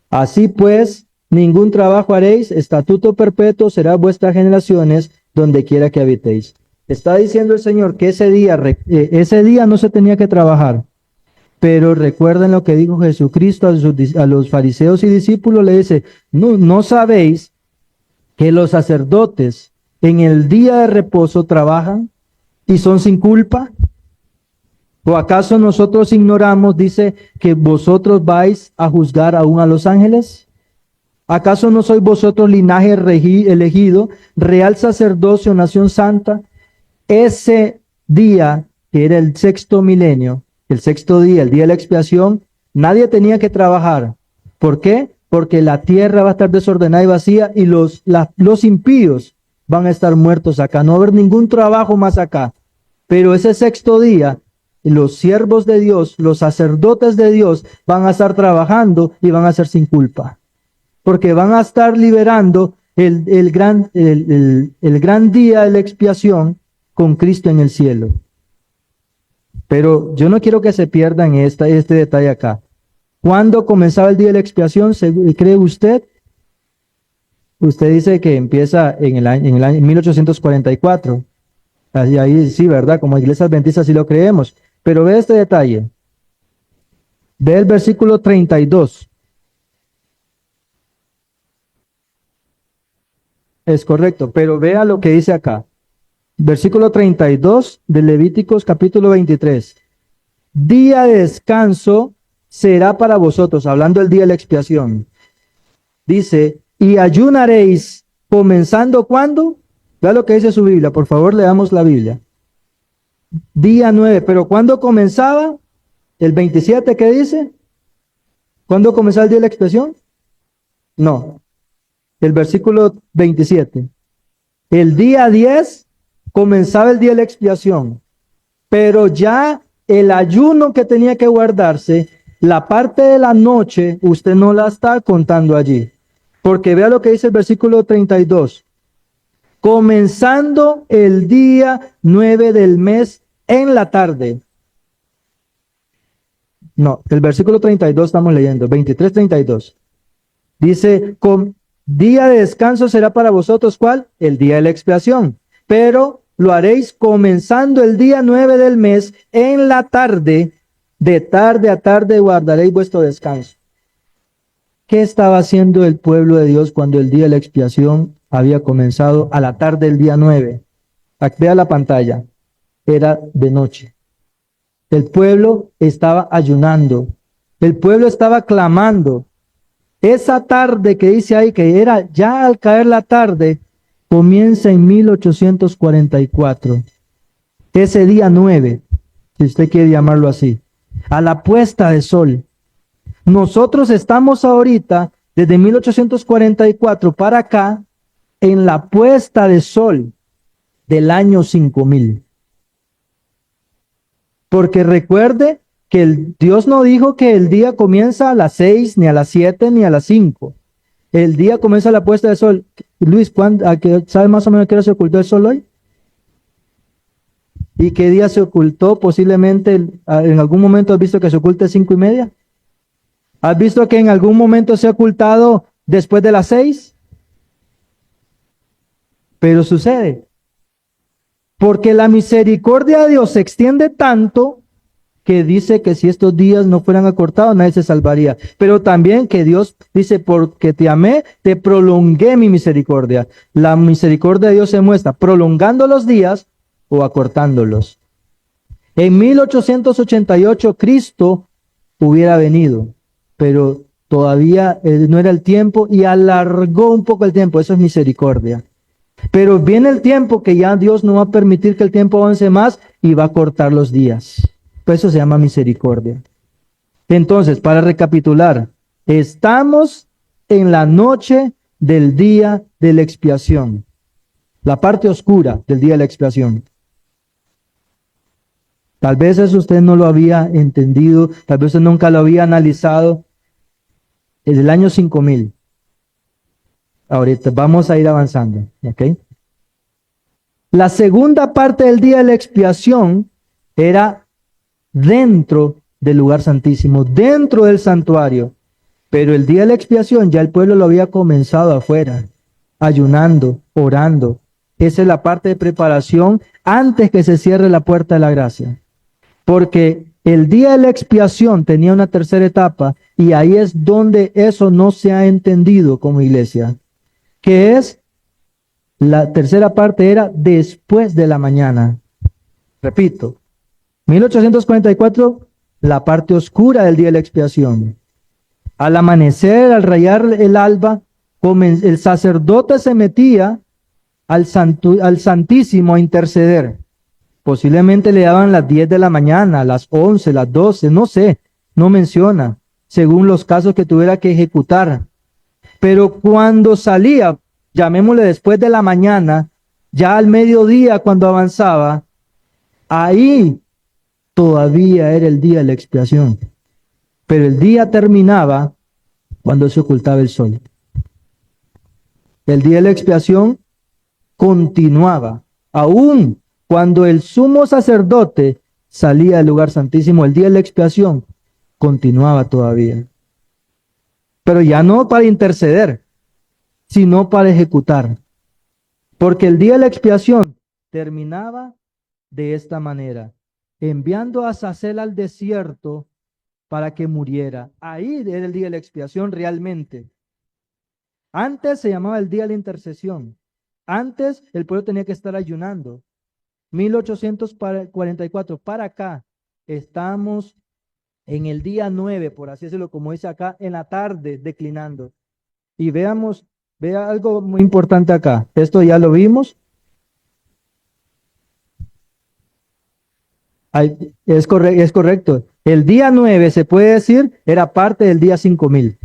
Así pues, ningún trabajo haréis, estatuto perpetuo será vuestras generaciones, donde quiera que habitéis. Está diciendo el Señor que ese día no se tenía que trabajar. Pero recuerden lo que dijo Jesucristo a los fariseos y discípulos, le dice, ¿no sabéis que los sacerdotes en el día de reposo trabajan y son sin culpa? ¿O acaso nosotros ignoramos, dice, que vosotros vais a juzgar aún a los ángeles? ¿Acaso no sois vosotros linaje elegido, real sacerdocio, nación santa? Ese día, que era el sexto milenio, el sexto día, el día de la expiación, nadie tenía que trabajar. ¿Por qué? Porque la tierra va a estar desordenada y vacía y los impíos van a estar muertos acá. No va a haber ningún trabajo más acá. Pero ese sexto día, los siervos de Dios, los sacerdotes de Dios van a estar trabajando y van a ser sin culpa. Porque van a estar liberando el gran día de la expiación con Cristo en el cielo. Pero yo no quiero que se pierdan este detalle acá. ¿Cuándo comenzaba el día de la expiación, cree usted? Usted dice que empieza en el año 1844. Ahí sí, ¿verdad? Como iglesia adventista sí lo creemos. Pero ve este detalle. Ve el versículo 32. Es correcto, pero vea lo que dice acá. Versículo 32 de Levíticos capítulo 23. Día de descanso será para vosotros, hablando del día de la expiación. Dice, y ayunaréis comenzando ¿cuándo? Vea lo que dice su Biblia, por favor leamos la Biblia. Día 9, pero ¿cuándo comenzaba? El 27, ¿qué dice? ¿Cuándo comenzaba el día de la expiación? No, el versículo 27. El día 10 comenzaba el día de la expiación, pero ya el ayuno que tenía que guardarse, la parte de la noche, usted no la está contando allí. Porque vea lo que dice el versículo 32. Comenzando el día 9 del mes en la tarde. No, el versículo 32 estamos leyendo, 23-32. Dice, día de descanso será para vosotros, ¿cuál? El día de la expiación. Pero lo haréis comenzando el día 9 del mes en la tarde, de tarde a tarde guardaréis vuestro descanso. ¿Qué estaba haciendo el pueblo de Dios cuando el día de la expiación había comenzado a la tarde del día 9? Vea la pantalla. Era de noche. El pueblo estaba ayunando. El pueblo estaba clamando. Esa tarde que dice ahí, que era ya al caer la tarde, comienza en 1844. Ese día 9, si usted quiere llamarlo así, a la puesta de sol. Nosotros estamos ahorita, desde 1844 para acá, en la puesta de sol del año 5000. Porque recuerde que Dios no dijo que el día comienza a las 6, ni a las 7, ni a las 5. El día comienza a la puesta de sol. Luis, ¿sabe más o menos a qué hora se ocultó el sol hoy? ¿Y qué día se ocultó? Posiblemente, en algún momento has visto que se oculta a 5:30. ¿Has visto que en algún momento se ha ocultado después de las 6? Pero sucede. Porque la misericordia de Dios se extiende tanto que dice que si estos días no fueran acortados, nadie se salvaría. Pero también que Dios dice, porque te amé, te prolongué mi misericordia. La misericordia de Dios se muestra prolongando los días o acortándolos. En 1888 Cristo hubiera venido, pero todavía no era el tiempo y alargó un poco el tiempo. Eso es misericordia. Pero viene el tiempo que ya Dios no va a permitir que el tiempo avance más y va a cortar los días. Pues eso se llama misericordia. Entonces, para recapitular, estamos en la noche del día de la expiación, la parte oscura del día de la expiación. Tal vez eso usted no lo había entendido, tal vez usted nunca lo había analizado. Es el año 5000. Ahorita vamos a ir avanzando, ¿ok? La segunda parte del día de la expiación era dentro del lugar santísimo, dentro del santuario. Pero el día de la expiación ya el pueblo lo había comenzado afuera, ayunando, orando. Esa es la parte de preparación antes que se cierre la puerta de la gracia. Porque el día de la expiación tenía una tercera etapa y ahí es donde eso no se ha entendido como iglesia. Que es, la tercera parte era después de la mañana. Repito, 1844, la parte oscura del día de la expiación. Al amanecer, al rayar el alba, el sacerdote se metía al Santísimo a interceder. Posiblemente le daban las 10 de la mañana, las 11, las 12, no sé, no menciona, según los casos que tuviera que ejecutar. Pero cuando salía, llamémosle después de la mañana, ya al mediodía cuando avanzaba, ahí todavía era el día de la expiación. Pero el día terminaba cuando se ocultaba el sol. El día de la expiación continuaba, aún cuando el sumo sacerdote salía del lugar santísimo. El día de la expiación continuaba todavía. Pero ya no para interceder, sino para ejecutar. Porque el día de la expiación terminaba de esta manera, enviando a Azazel al desierto para que muriera. Ahí era el día de la expiación realmente. Antes se llamaba el día de la intercesión. Antes el pueblo tenía que estar ayunando. 1844 para acá estamos en el día 9, por así decirlo, como dice acá, en la tarde declinando. Y vea algo muy importante acá. Esto ya lo vimos. Es correcto. El día 9 se puede decir era parte del día 5000.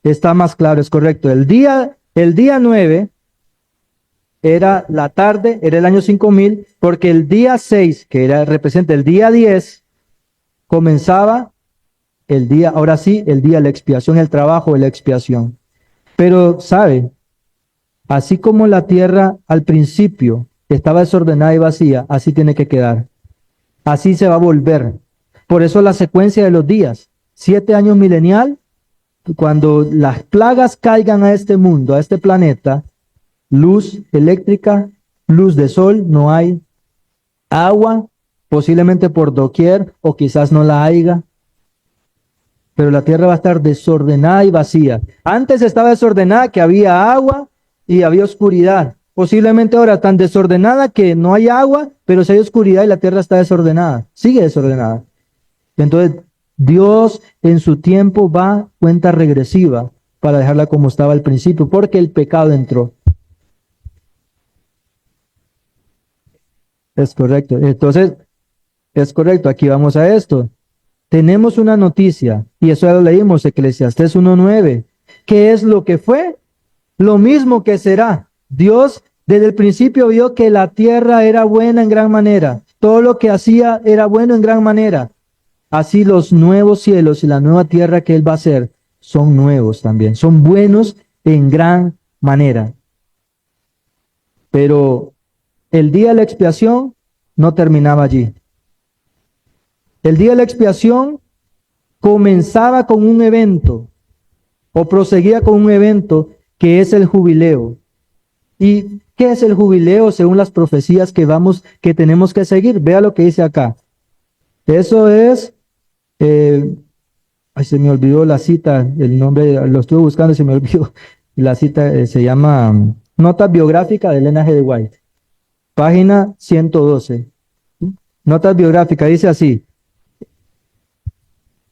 Está más claro, es correcto. El día 9 era la tarde, era el año 5000, porque el día 6, que representa el día 10, comenzaba el día, ahora sí, el día de la expiación, el trabajo de la expiación. Pero, ¿sabe? Así como la tierra al principio estaba desordenada y vacía, así tiene que quedar. Así se va a volver. Por eso la secuencia de los días. 7 años milenial, cuando las plagas caigan a este mundo, a este planeta, luz eléctrica, luz de sol, no hay. Agua, posiblemente por doquier, o quizás no la haya. Pero la tierra va a estar desordenada y vacía. Antes estaba desordenada que había agua y había oscuridad. Posiblemente ahora tan desordenada que no hay agua, pero sí hay oscuridad y la tierra está desordenada. Sigue desordenada. Entonces, Dios en su tiempo va cuenta regresiva para dejarla como estaba al principio, porque el pecado entró. Es correcto. Entonces, es correcto. Aquí vamos a esto. Tenemos una noticia, y eso ya lo leímos, Eclesiastés 1:9. ¿Qué es lo que fue? Lo mismo que será. Dios desde el principio vio que la tierra era buena en gran manera. Todo lo que hacía era bueno en gran manera. Así los nuevos cielos y la nueva tierra que Él va a hacer son nuevos también. Son buenos en gran manera. Pero el día de la expiación no terminaba allí. El día de la expiación comenzaba con un evento o proseguía con un evento que es el jubileo. ¿Y qué es el jubileo según las profecías que tenemos que seguir? Vea lo que dice acá. Eso es, se me olvidó la cita, el nombre, lo estuve buscando y se me olvidó. La cita se llama Nota biográfica de Ellen G. White, página 112. Notas biográficas, dice así.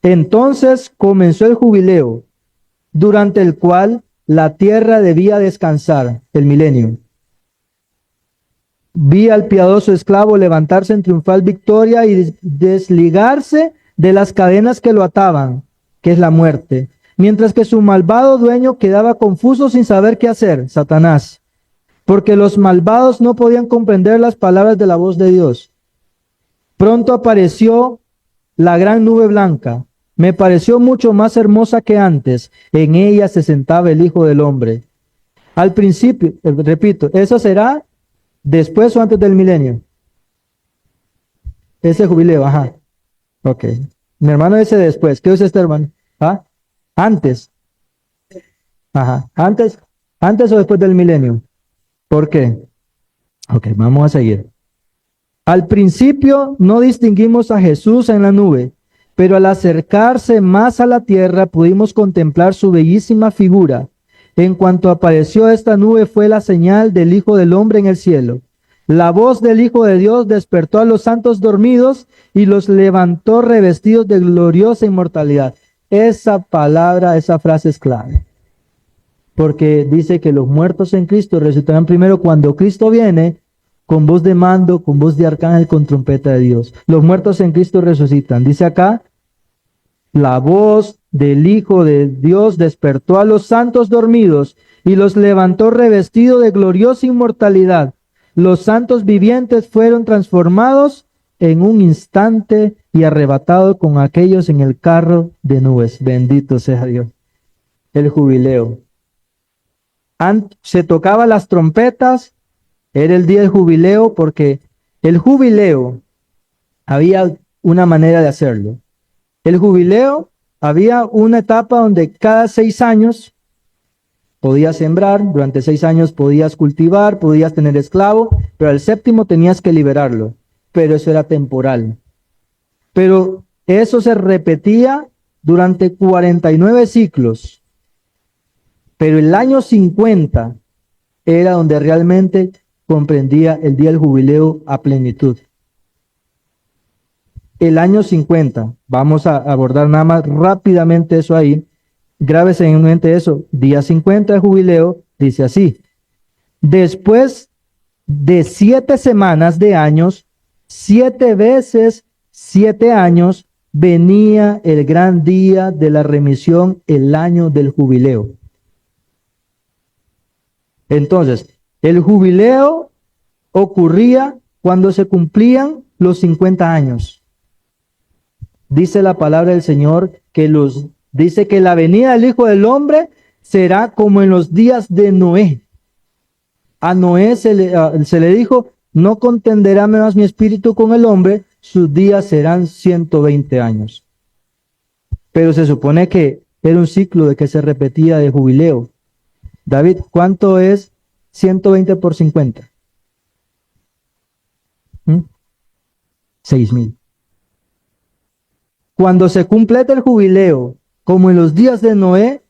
Entonces comenzó el jubileo, durante el cual la tierra debía descansar, el milenio. Vi al piadoso esclavo levantarse en triunfal victoria y desligarse de las cadenas que lo ataban, que es la muerte, mientras que su malvado dueño quedaba confuso sin saber qué hacer, Satanás, porque los malvados no podían comprender las palabras de la voz de Dios. Pronto apareció la gran nube blanca. Me pareció mucho más hermosa que antes. En ella se sentaba el Hijo del Hombre. Al principio, repito, eso será después o antes del milenio. Ese jubileo, ajá. Ok. Mi hermano dice después. ¿Qué dice este hermano? ¿Ah? Antes. Ajá. Antes o después del milenio. ¿Por qué? Ok, vamos a seguir. Al principio no distinguimos a Jesús en la nube, pero al acercarse más a la tierra pudimos contemplar su bellísima figura. En cuanto apareció esta nube fue la señal del Hijo del Hombre en el cielo. La voz del Hijo de Dios despertó a los santos dormidos y los levantó revestidos de gloriosa inmortalidad. Esa palabra, esa frase es clave. Porque dice que los muertos en Cristo resucitarán primero cuando Cristo viene, con voz de mando, con voz de arcángel, con trompeta de Dios. Los muertos en Cristo resucitan. Dice acá, la voz del Hijo de Dios despertó a los santos dormidos y los levantó revestidos de gloriosa inmortalidad. Los santos vivientes fueron transformados en un instante y arrebatados con aquellos en el carro de nubes. Bendito sea Dios. El jubileo. Se tocaban las trompetas, era el día del jubileo, porque el jubileo había una manera de hacerlo. El jubileo había una etapa donde cada 6 años podías sembrar, durante 6 años podías cultivar, podías tener esclavo, pero al 7º tenías que liberarlo, pero eso era temporal. Pero eso se repetía durante 49 ciclos. Pero el año 50 era donde realmente comprendía el día del jubileo a plenitud. El año 50, vamos a abordar nada más rápidamente eso ahí. Grábese en mente eso. Día 50 de jubileo dice así: después de 7 semanas de años, 7 veces 7 años, venía el gran día de la remisión, el año del jubileo. Entonces, el jubileo ocurría cuando se cumplían los 50 años. Dice la palabra del Señor dice que la venida del Hijo del Hombre será como en los días de Noé. A Noé se le dijo, no contenderá más mi espíritu con el hombre, sus días serán 120 años. Pero se supone que era un ciclo de que se repetía de jubileo. David, ¿cuánto es 120 por 50? 6,000. Cuando se completa el jubileo, como en los días de Noé,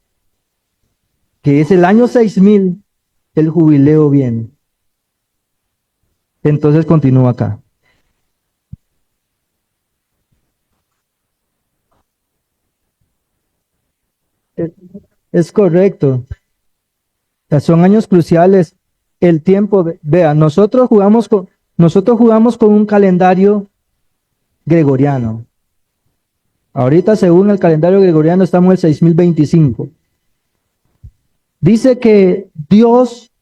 que es el año 6,000, el jubileo viene. Entonces continúa acá. Es correcto. Son años cruciales. El tiempo, vea, nosotros jugamos con un calendario gregoriano. Ahorita, según el calendario gregoriano, estamos en el 6025. Dice que Dios,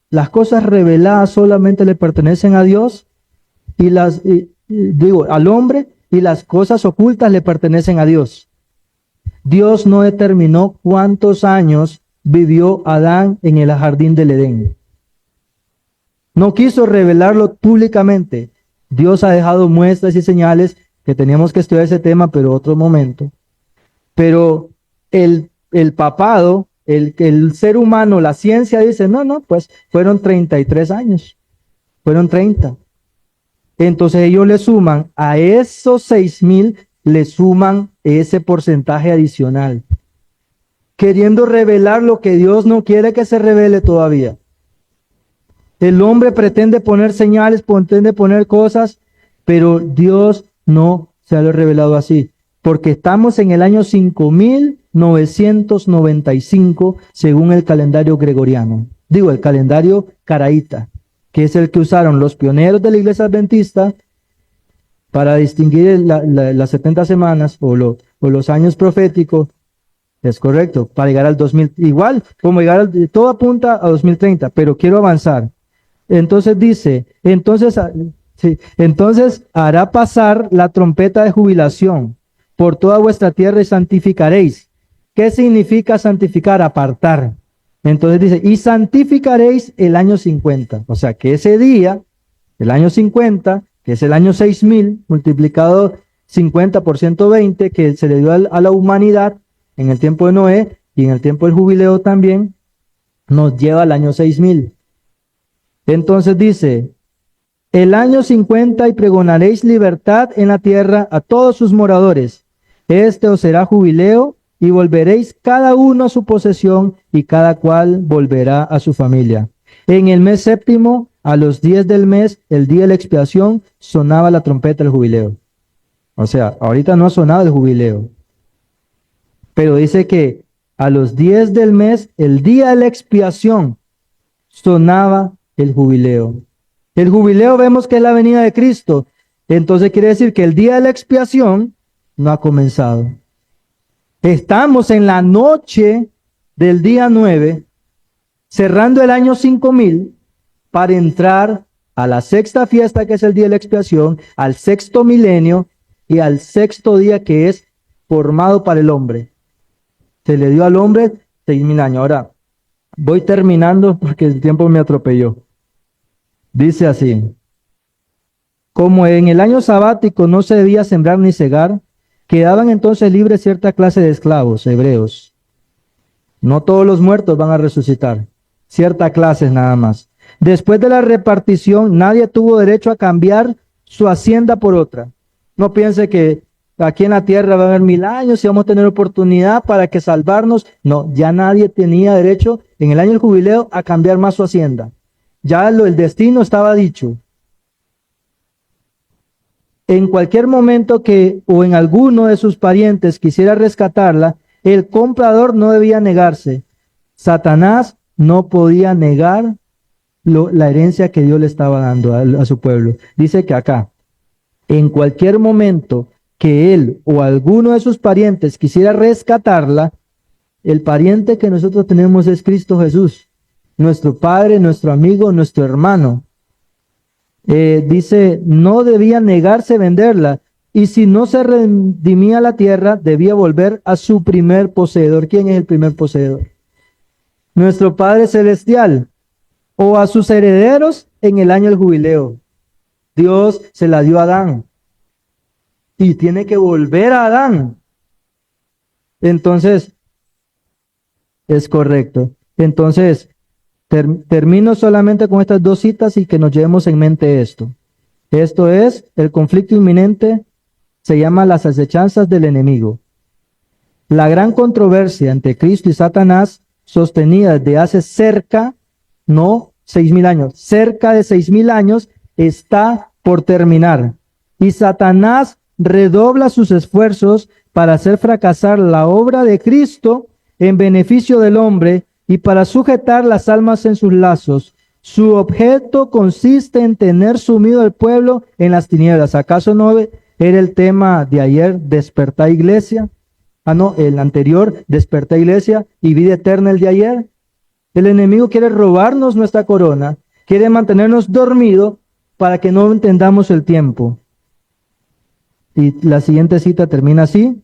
las cosas reveladas solamente le pertenecen a Dios y al hombre, y las cosas ocultas le pertenecen a Dios. Dios no determinó cuántos años vivió Adán en el jardín del Edén. No quiso revelarlo públicamente. Dios ha dejado muestras y señales que teníamos que estudiar ese tema, pero otro momento. Pero el papado, el ser humano, la ciencia dice, no, pues fueron 33 años, fueron 30. Entonces ellos le suman a esos 6,000, le suman ese porcentaje adicional, queriendo revelar lo que Dios no quiere que se revele todavía. El hombre pretende poner señales, pretende poner cosas, pero Dios no se ha revelado así, porque estamos en el año 5,000 1995 según el calendario gregoriano. Digo, el calendario caraíta, que es el que usaron los pioneros de la iglesia adventista para distinguir las 70 semanas o los años proféticos. Es correcto, para llegar al 2000. Igual, como todo apunta a 2030, pero quiero avanzar. Entonces dice, entonces hará pasar la trompeta de jubilación por toda vuestra tierra y santificaréis. ¿Qué significa santificar? Apartar. Entonces dice, y santificaréis el año 50. O sea que ese día, el año 50, que es el año 6000, multiplicado 50 por 120, que se le dio a la humanidad en el tiempo de Noé y en el tiempo del jubileo también, nos lleva al año 6000. Entonces dice, el año 50 y pregonaréis libertad en la tierra a todos sus moradores. Este os será jubileo y volveréis cada uno a su posesión y cada cual volverá a su familia. En el mes séptimo, a los 10 del mes, el día de la expiación, sonaba la trompeta del jubileo. O sea, ahorita no ha sonado el jubileo. Pero dice que a los 10 del mes, el día de la expiación, sonaba el jubileo. El jubileo vemos que es la venida de Cristo. Entonces quiere decir que el día de la expiación no ha comenzado. Estamos en la noche del día 9, cerrando el año 5000, para entrar a la sexta fiesta, que es el día de la expiación, al sexto milenio y al sexto día que es formado para el hombre. Se le dio al hombre 6000 años. Ahora, voy terminando porque el tiempo me atropelló. Dice así, como en el año sabático no se debía sembrar ni cegar, quedaban entonces libres cierta clase de esclavos hebreos. No todos los muertos van a resucitar, cierta clase nada más. Después de la repartición, nadie tuvo derecho a cambiar su hacienda por otra. No piense que aquí en la tierra va a haber 1000 años y vamos a tener oportunidad para que salvarnos. No, ya nadie tenía derecho en el año del jubileo a cambiar más su hacienda. Ya el destino estaba dicho. En cualquier momento que o en alguno de sus parientes quisiera rescatarla, el comprador no debía negarse. Satanás no podía negar la herencia que Dios le estaba dando a su pueblo. Dice que acá, en cualquier momento que él o alguno de sus parientes quisiera rescatarla, el pariente que nosotros tenemos es Cristo Jesús, nuestro Padre, nuestro amigo, nuestro hermano. Dice, no debía negarse venderla, y si no se redimía la tierra, debía volver a su primer poseedor. ¿Quién es el primer poseedor? Nuestro Padre Celestial, o a sus herederos en el año del jubileo. Dios se la dio a Adán, y tiene que volver a Adán. Entonces, es correcto. Entonces, termino solamente con estas dos citas y que nos llevemos en mente esto. Esto es, el conflicto inminente se llama las acechanzas del enemigo. La gran controversia entre Cristo y Satanás, sostenida desde hace no 6000 años, cerca de 6000 años, está por terminar. Y Satanás redobla sus esfuerzos para hacer fracasar la obra de Cristo en beneficio del hombre y para sujetar las almas en sus lazos. Su objeto consiste en tener sumido al pueblo en las tinieblas. ¿Acaso no era el tema de ayer, despertar iglesia? El anterior, despertar iglesia y vida eterna el de ayer. El enemigo quiere robarnos nuestra corona, quiere mantenernos dormidos para que no entendamos el tiempo. Y la siguiente cita termina así.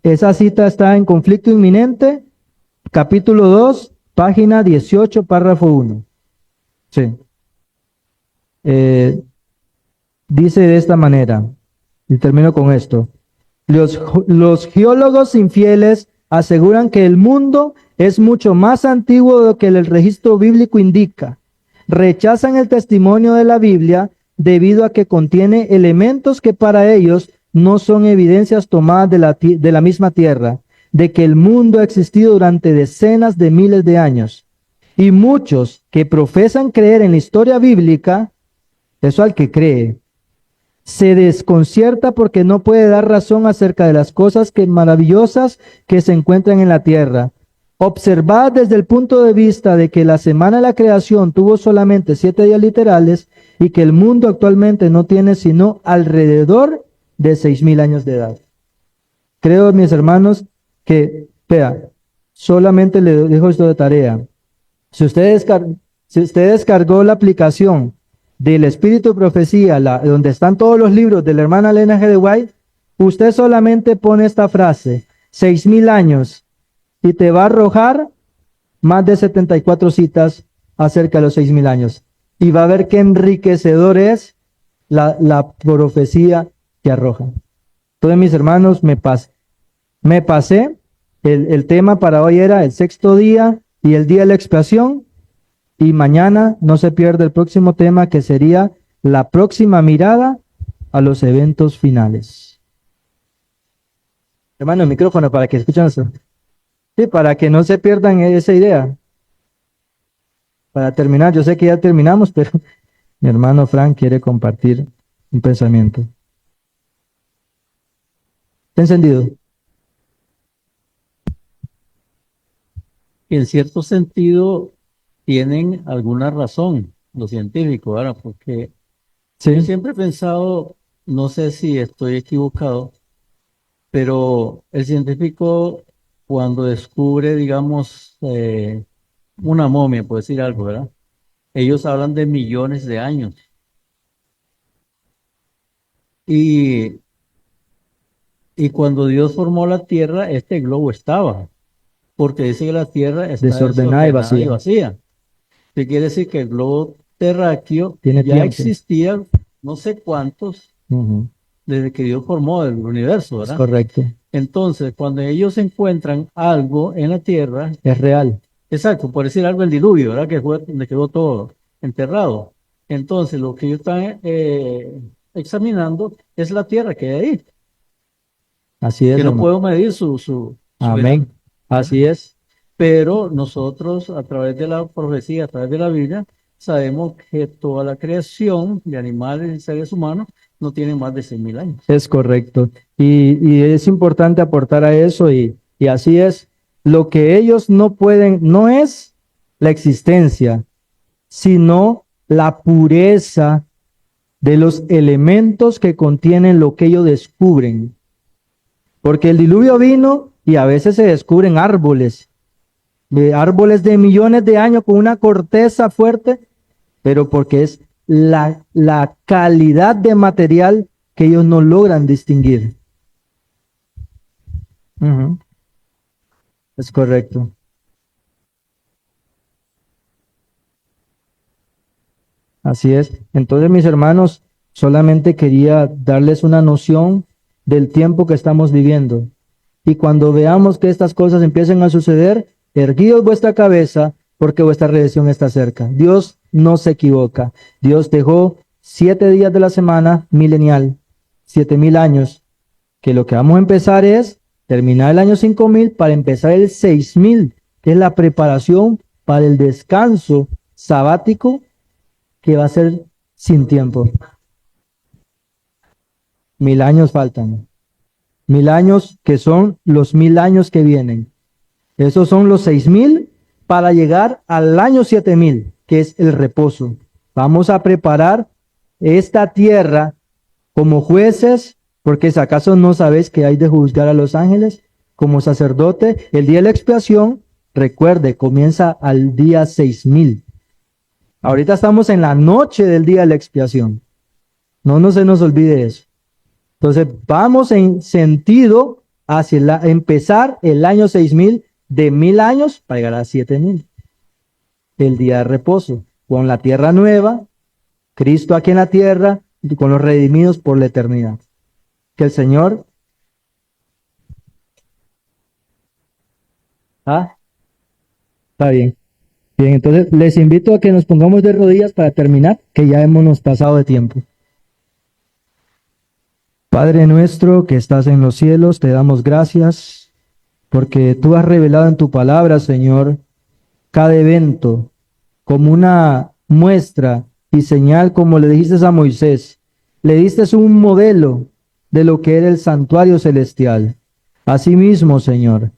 Esa cita está en Conflicto Inminente, capítulo 2, página 18, párrafo 1. Sí. Dice de esta manera, y termino con esto. Los geólogos infieles aseguran que el mundo es mucho más antiguo de lo que el registro bíblico indica. Rechazan el testimonio de la Biblia debido a que contiene elementos que para ellos no son evidencias tomadas de la misma tierra, de que el mundo ha existido durante decenas de miles de años. Y muchos que profesan creer en la historia bíblica, eso al que cree, se desconcierta porque no puede dar razón acerca de las cosas maravillosas que se encuentran en la tierra. Observad desde el punto de vista de que la semana de la creación tuvo solamente 7 días literales y que el mundo actualmente no tiene sino alrededor de 6,000 años de edad. Creo, mis hermanos, que, vea, solamente le dejo esto de tarea. Si usted descargó la aplicación del Espíritu de Profecía, donde están todos los libros de la hermana Elena G. de White, usted solamente pone esta frase, 6,000 años, y te va a arrojar más de 74 citas acerca de los 6,000 años. Y va a ver qué enriquecedor es la profecía que arroja. Entonces, mis hermanos, me pasé. El tema para hoy era el sexto día y el día de la expiación. Y mañana no se pierde el próximo tema, que sería la próxima mirada a los eventos finales. Hermano, el micrófono para que escuchen eso. Sí, para que no se pierdan esa idea. Para terminar, yo sé que ya terminamos, pero mi hermano Frank quiere compartir un pensamiento. ¿Está encendido? En cierto sentido, tienen alguna razón los científicos, ¿verdad? Porque yo Sí, siempre he pensado, no sé si estoy equivocado, pero el científico cuando descubre, digamos, una momia, por decir algo, ¿verdad? Ellos hablan de millones de años. Y, y cuando Dios formó la tierra, este globo estaba, porque dice que la tierra está desordenada y desordenada y vacía. vacía. ¿Qué quiere decir? Que el globo terráqueo Tiene ya tiempo. existía no sé cuántos Ujú, desde que Dios formó el universo, es ¿verdad? correcto. Entonces, cuando ellos encuentran algo en la tierra, Es real. exacto, por decir algo, el diluvio, ¿verdad? Que fue donde quedó todo enterrado. Entonces, lo que ellos están examinando es la tierra que hay ahí, Así es, que no hermano. puedo medir su edad, Amén. Así es. pero nosotros, a través de la profecía, a través de la Biblia, sabemos que toda la creación de animales y seres humanos no tiene más de 6,000 años. Es correcto. Y es importante aportar a eso y así es. Lo que ellos no pueden, no es la existencia, sino la pureza de los elementos que contienen lo que ellos descubren. Porque el diluvio vino y a veces se descubren árboles, árboles de millones de años con una corteza fuerte, pero porque es la calidad de material que ellos no logran distinguir. Ujú, es correcto. Así es. Entonces, mis hermanos, solamente quería darles una noción del tiempo que estamos viviendo. Y cuando veamos que estas cosas empiecen a suceder, erguid vuestra cabeza, porque vuestra redención está cerca. Dios no se equivoca. Dios dejó 7 días de la semana milenial, 7,000 años, que lo que vamos a empezar es terminar el año 5,000 para empezar el 6,000, que es la preparación para el descanso sabático que va a ser sin tiempo. 1,000 años faltan. 1,000 años que son los 1,000 años que vienen. Esos son los 6,000 para llegar al año 7,000, que es el reposo. Vamos a preparar esta tierra como jueces, porque si acaso no sabéis que hay de juzgar a los ángeles, como sacerdote, el día de la expiación, recuerde, comienza al día 6,000. Ahorita estamos en la noche del día de la expiación. No se nos olvide eso. Entonces, vamos en sentido hacia empezar el año 6,000 de 1,000 años para llegar a 7,000. El día de reposo, con la tierra nueva, Cristo aquí en la tierra, y con los redimidos por la eternidad. Que el Señor... Está bien. Bien, entonces les invito a que nos pongamos de rodillas para terminar, que ya hemos pasado de tiempo. Padre nuestro que estás en los cielos, te damos gracias porque tú has revelado en tu palabra, Señor, cada evento como una muestra y señal, como le dijiste a Moisés, le diste un modelo de lo que era el santuario celestial. Asimismo, Señor,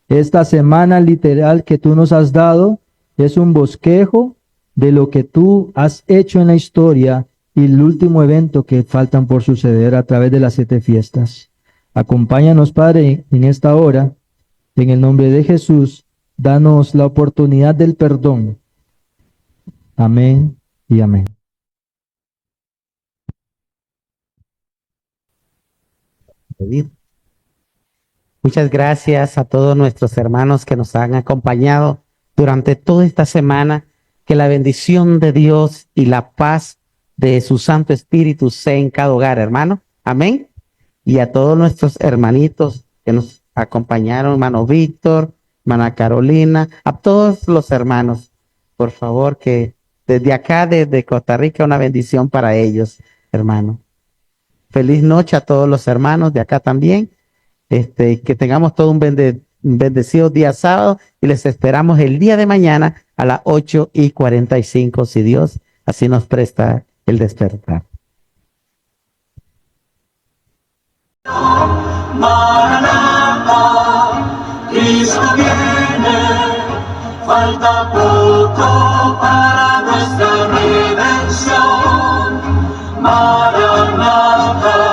esta semana literal que tú nos has dado es un bosquejo de lo que tú has hecho en la historia y el último evento que faltan por suceder a través de las 7 fiestas. Acompáñanos, Padre, en esta hora. En el nombre de Jesús, danos la oportunidad del perdón. Amén y amén. Muchas gracias a todos nuestros hermanos que nos han acompañado durante toda esta semana. Que la bendición de Dios y la paz de su Santo Espíritu sea en cada hogar, hermano. Amén. Y a todos nuestros hermanitos que nos acompañaron, hermano Víctor, hermana Carolina, a todos los hermanos, por favor, que desde acá, desde Costa Rica, una bendición para ellos, hermano. Feliz noche a todos los hermanos de acá también. Que tengamos todo un bendecido día sábado y les esperamos el día de mañana a las 8:45, si Dios así nos presta el despertar. Maranatha, Cristo viene, falta poco para nuestra redención. Maranatha.